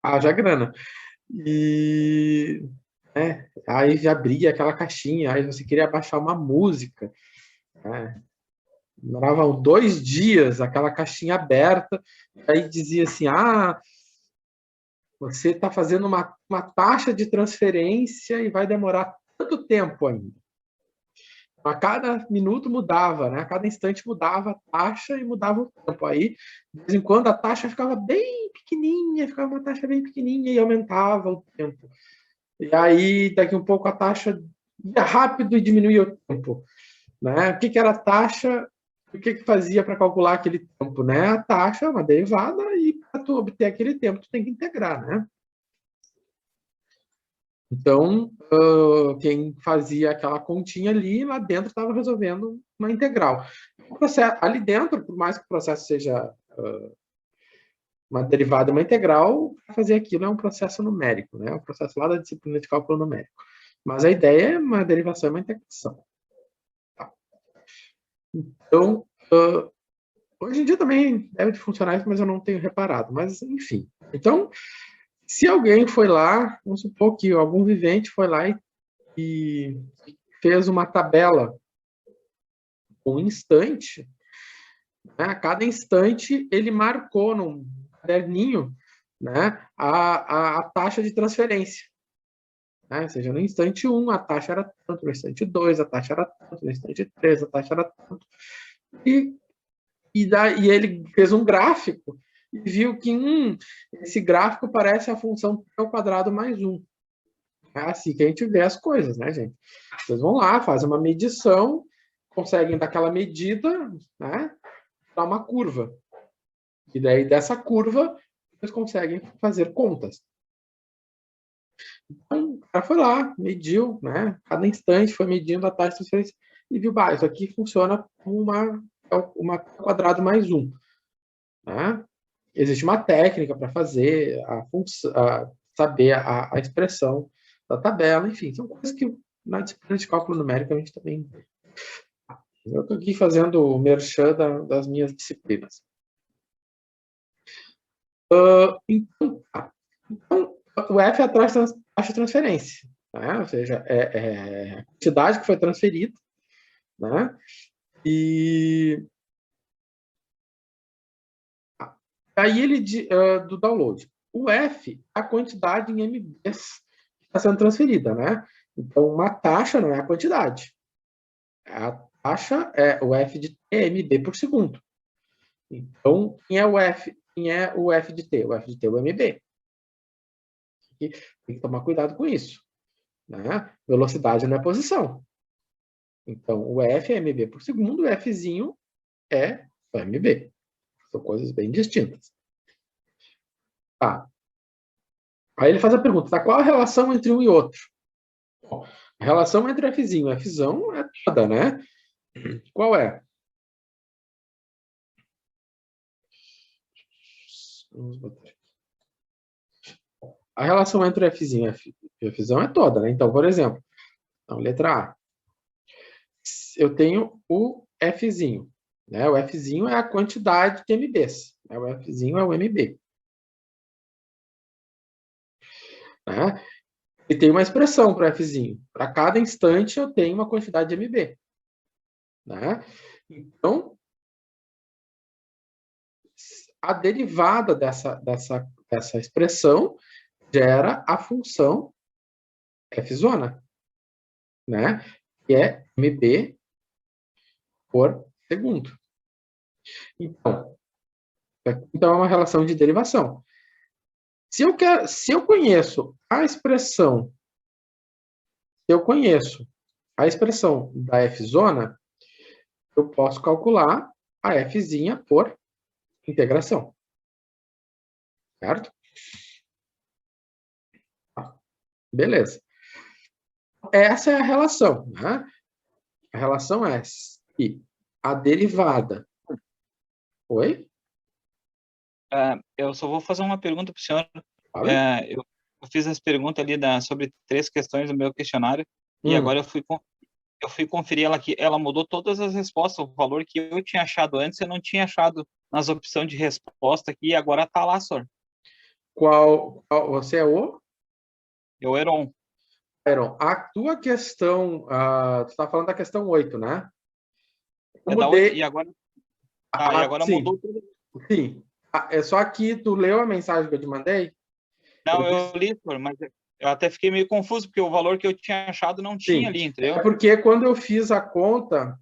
haja grana. E, aí já abria aquela caixinha, aí você queria baixar uma música, né? Demorava 2 dias, aquela caixinha aberta, aí dizia assim, você está fazendo uma taxa de transferência e vai demorar tanto tempo ainda. A cada minuto mudava, né? A cada instante mudava a taxa e mudava o tempo. Aí, de vez em quando, a taxa ficava bem pequenininha, ficava uma taxa bem pequenininha e aumentava o tempo. E aí, daqui um pouco, a taxa ia rápido e diminuía o tempo. Né? O que era a taxa? O que fazia para calcular aquele tempo? Né? A taxa é uma derivada e para tu obter aquele tempo, tu tem que integrar, né? Então, quem fazia aquela continha ali, lá dentro estava resolvendo uma integral. Ali dentro, por mais que o processo seja uma derivada, uma integral, fazer aquilo é um processo numérico, né? Um processo lá da disciplina de cálculo numérico. Mas a ideia é uma derivação e uma integração. Tá. Então, hoje em dia também deve funcionar isso, mas eu não tenho reparado. Mas, enfim. Então, se alguém foi lá, vamos supor que algum vivente foi lá e fez uma tabela com um instante, né? A cada instante ele marcou num caderninho, né, a taxa de transferência. Né? Ou seja, no instante 1 a taxa era tanto, no instante 2 a taxa era tanto, no instante 3 a taxa era tanto. E ele fez um gráfico e viu que esse gráfico parece a função T ao quadrado mais 1. É assim que a gente vê as coisas, né, gente? Vocês vão lá, fazem uma medição, conseguem daquela medida, né, dar uma curva. E daí, dessa curva, vocês conseguem fazer contas. Então, o cara foi lá, mediu, né, cada instante foi medindo a taxa de transferência e viu, isso aqui funciona como uma quadrado mais 1. Né? Existe uma técnica para fazer, saber a expressão da tabela, enfim, são coisas que na disciplina de cálculo numérico a gente também... Eu estou aqui fazendo o merchan das minhas disciplinas. Então, o F é a taxa de transferência, né? Ou seja, é a quantidade que foi transferida, né? E aí ele do download. O F é a quantidade em MBs que está sendo transferida, né? Então, uma taxa não é a quantidade. A taxa é o F de T é MB por segundo. Então, quem é o F? Quem é o F de T? O F de T é o MB. E tem que tomar cuidado com isso. Né? Velocidade não é posição. Então, o F é MB por segundo, o Fzinho é o MB. São coisas bem distintas. Tá. Aí ele faz a pergunta, tá? Qual a relação entre um e outro? Bom, a relação entre Fzinho e Fzão é toda, né? Qual é? Vamos botar aqui. A relação entre o Fzinho e Fzão é toda, né? Então, por exemplo, letra A. Eu tenho o Fzinho. Né? O Fzinho é a quantidade de MBs. Né? O Fzinho é o MB. Né? E tem uma expressão para o Fzinho. Para cada instante eu tenho uma quantidade de MB. Né? Então, a derivada dessa expressão gera a função Fzona, né? Que é MB por segundo. Então é uma relação de derivação. Se eu conheço a expressão, da Fzona, eu posso calcular a Fzinha por integração. Certo? Beleza. Essa é a relação. Né? A relação é que a derivada... Oi? Eu só vou fazer uma pergunta para o senhor. Vale? Eu fiz as perguntas ali sobre 3 questões do meu questionário, e agora eu fui conferir ela aqui, ela mudou todas as respostas, o valor que eu tinha achado antes, eu não tinha achado nas opções de resposta aqui, e agora tá lá, senhor. Você é o? Eu Heron. Aaron, a tua questão, tu está falando da questão 8, né? Eu É da mudei. 8, e agora, e agora sim, mudou tudo. sim. É só que tu leu a mensagem que eu te mandei? Não, eu li, senhor, mas eu até fiquei meio confuso, porque o valor que eu tinha achado não tinha ali, entendeu? É porque quando eu fiz a conta,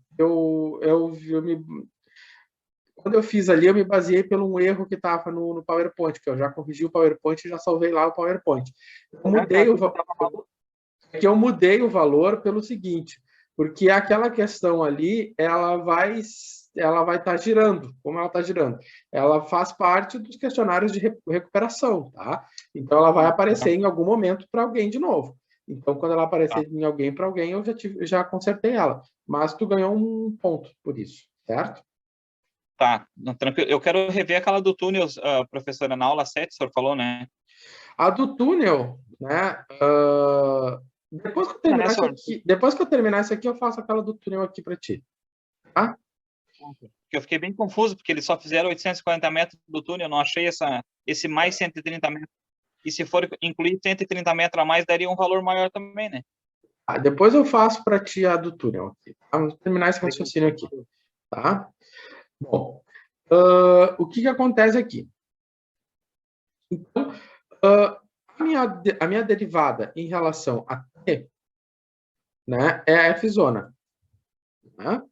quando eu fiz ali, eu me baseei pelo erro que estava no PowerPoint, que eu já corrigi o PowerPoint e já salvei lá o PowerPoint. Eu mudei o valor pelo seguinte, porque aquela questão ali, ela vai estar girando. Como ela está girando? Ela faz parte dos questionários de recuperação, tá? Então, ela vai aparecer em algum momento para alguém de novo. Então, quando ela aparecer em alguém para alguém, eu já consertei ela. Mas tu ganhou um ponto por isso, certo? Tá, tranquilo. Eu quero rever aquela do túnel, professora, na aula 7, o senhor falou, né? A do túnel, né? Depois que eu terminar isso aqui, eu faço aquela do túnel aqui para ti. Tá? Eu fiquei bem confuso, porque eles só fizeram 840 metros do túnel, eu não achei esse mais 130 metros. E se for incluir 130 metros a mais, daria um valor maior também, né? Depois eu faço para ti a do túnel aqui. Tá? Vamos terminar esse raciocínio aqui. Tá? Bom, o que acontece aqui? Então, a minha derivada em relação a t, né, é a f-zona. Né?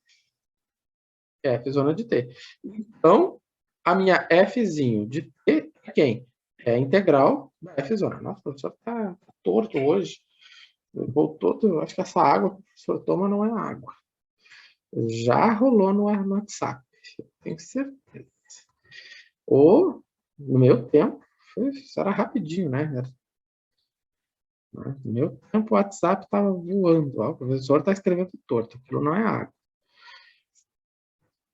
É a f-zona de t. Então, a minha fzinho de t é quem? É a integral da f-zona. Nossa, o professor está torto hoje. Voltou, acho que essa água que o professor toma não é água. Já rolou no WhatsApp, tenho certeza. Ou, no meu tempo, isso era rapidinho, né? No meu tempo, o WhatsApp estava voando. Ó, o professor está escrevendo torto, aquilo não é água.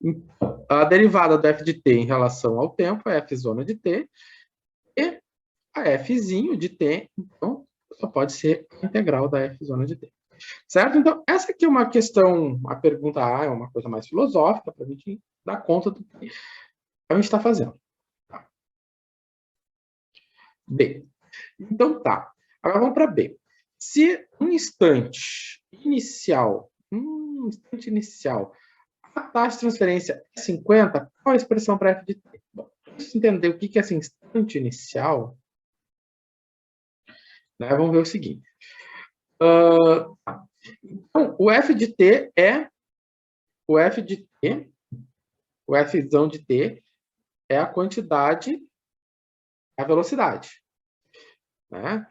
Então, a derivada do f de t em relação ao tempo é f-zona de t, e a fzinho de t, então, só pode ser a integral da f-zona de t. Certo? Então, essa aqui é uma questão, a pergunta A é uma coisa mais filosófica, para a gente dar conta do que a gente está fazendo. Tá. B. Então, tá. Agora vamos para B. Se um instante inicial, a taxa de transferência é 50, qual a expressão para f de t? Bom, para você entender o que é esse instante inicial, né, vamos ver o seguinte. Então, o f de t o fzão de t é a quantidade, a velocidade, né?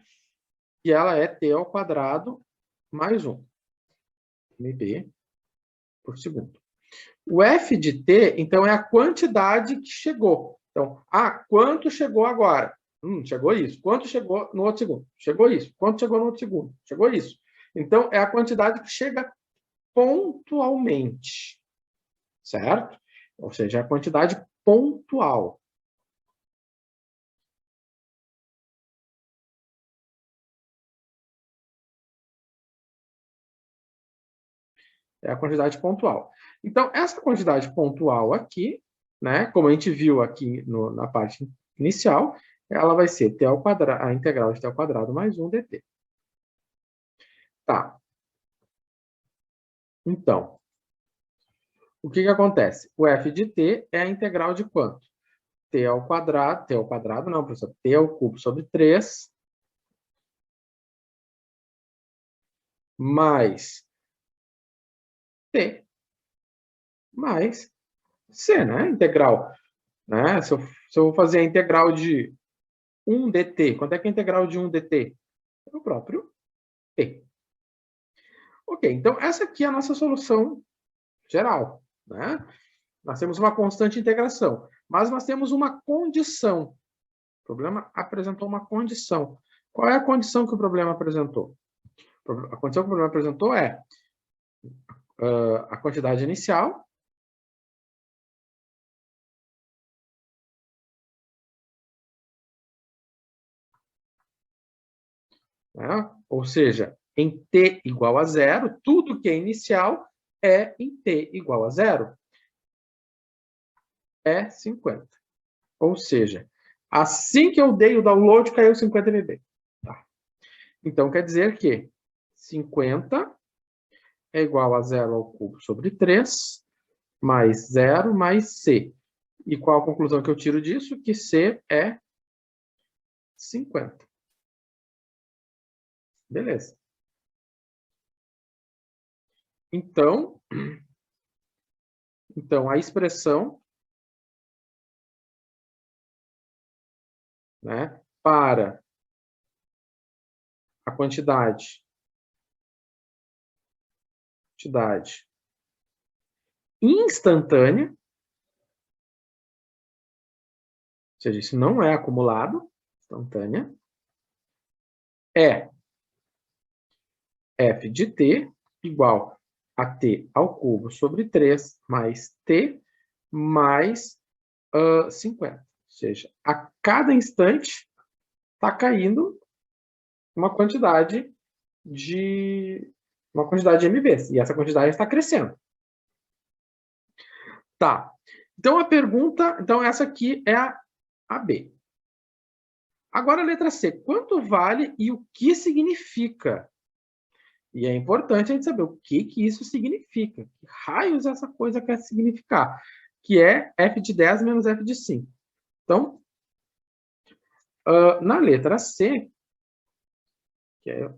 E ela é t ao quadrado mais 1, mb por segundo. O f de t, então, é a quantidade que chegou. Então, quanto chegou agora? Chegou isso. Quanto chegou no outro segundo? Chegou isso. Quanto chegou no outro segundo? Chegou isso. Então, é a quantidade que chega pontualmente, certo? Ou seja, a quantidade pontual. É a quantidade pontual. Então, essa quantidade pontual aqui, né, como a gente viu aqui na parte inicial, ela vai ser t ao quadrado, a integral de t ao quadrado mais 1 dt. Tá. Então, o que acontece? O f de t é a integral de quanto? T ao quadrado não, professor, t ao cubo sobre 3 mais t mais c, né? Integral. Né? Se eu vou fazer a integral de 1 dt, quanto é que é a integral de 1 dt? É o próprio t. Ok, então essa aqui é a nossa solução geral. Né? Nós temos uma constante integração, mas nós temos uma condição. O problema apresentou uma condição. Qual é a condição que o problema apresentou? A condição que o problema apresentou é a quantidade inicial né? Ou seja, em t igual a 0, tudo que é inicial é em t igual a 0. É 50. Ou seja, assim que eu dei o download, caiu 50 MB. Tá. Então, quer dizer que 50 é igual a 0 ao cubo sobre 3, mais 0 mais C. E qual a conclusão que eu tiro disso? Que C é 50. Beleza. Então a expressão, né, para a quantidade instantânea, ou seja, isso não é acumulado, instantânea, é f de t igual a t ao cubo sobre 3 mais t mais 50. Ou seja, a cada instante está caindo uma quantidade de MBs. E essa quantidade está crescendo. Tá. Então a pergunta, essa aqui é a B. Agora a letra C. Quanto vale e o que significa? E é importante a gente saber o que isso significa. Que raios essa coisa quer significar? Que é f de 10 menos f de 5. Então, na letra C, que é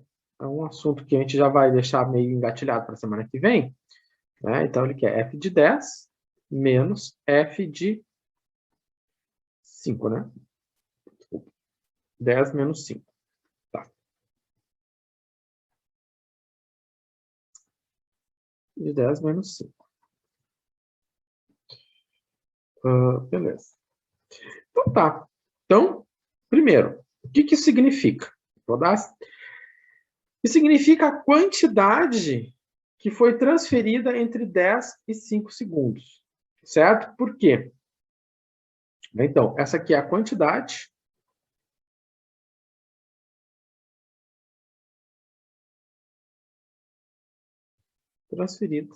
um assunto que a gente já vai deixar meio engatilhado para a semana que vem, né? Então, ele quer f de 10 menos f de 5, né? 10 menos 5. Tá. De 10 menos 5. Beleza. Então, tá. Então, primeiro, o que isso significa? Vou dar... Isso significa a quantidade que foi transferida entre 10 e 5 segundos. Certo? Por quê? Então, essa aqui é a quantidade transferida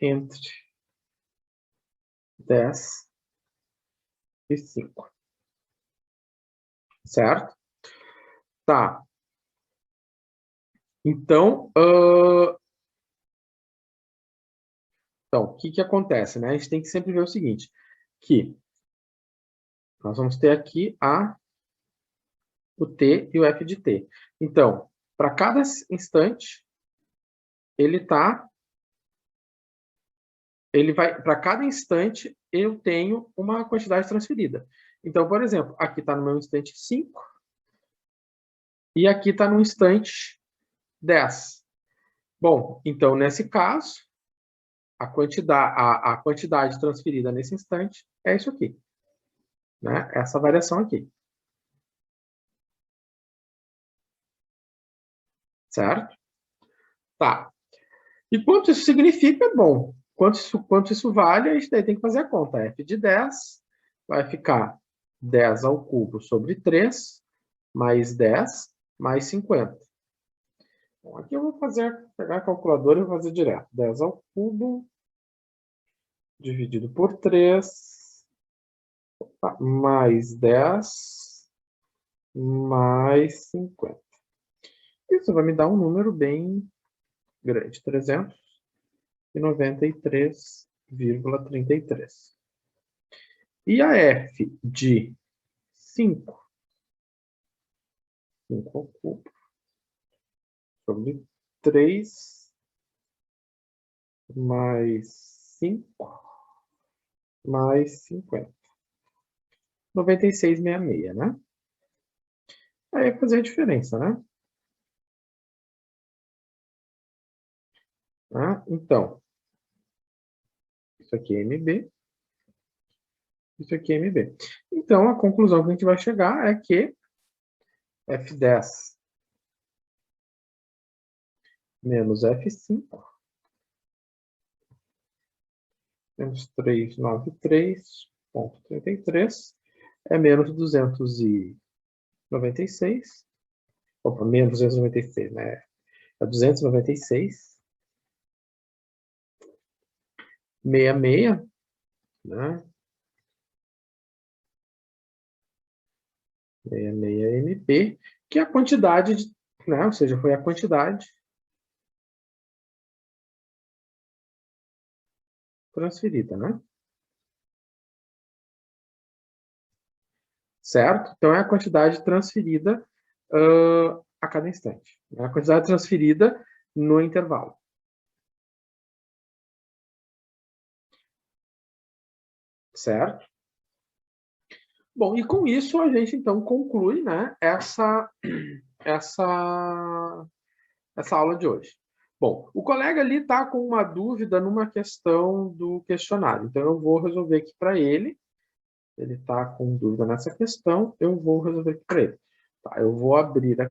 entre 10 e 5. Certo? Tá. Então, o que acontece, né? A gente tem que sempre ver o seguinte, que nós vamos ter aqui o t e o f de t. Então, para cada instante, para cada instante, eu tenho uma quantidade transferida. Então, por exemplo, aqui está no meu instante 5, e aqui está no instante 10. Bom, então, nesse caso, a quantidade transferida nesse instante é isso aqui, né? Essa variação aqui. Certo? Tá. E quanto isso significa? Bom, quanto isso vale, a gente daí tem que fazer a conta. F de 10 vai ficar 10 ao cubo sobre 3, mais 10, mais 50. Bom, aqui eu vou pegar a calculadora e vou fazer direto. 10 ao cubo, dividido por 3, mais 10, mais 50. Isso vai me dar um número bem grande, 393,33. E a f de 5 ao cubo sobre 3 mais 5 mais 50. 96,66, né? Aí vai fazer a diferença, né? Então, isso aqui é MB, isso aqui é MB. Então, a conclusão que a gente vai chegar é que F10 menos F5 menos 393,33 é menos 296. Opa, menos 296, né? É 296. 66, né? 66 MP, que é a quantidade, né? Ou seja, foi a quantidade transferida, né? Certo? Então, é a quantidade transferida a cada instante. É a quantidade transferida no intervalo. Certo? Bom, e com isso a gente, então, conclui, né, essa aula de hoje. Bom, o colega ali está com uma dúvida numa questão do questionário. Então, eu vou resolver aqui para ele. Ele está com dúvida nessa questão, eu vou resolver aqui para ele. Tá, eu vou abrir aqui.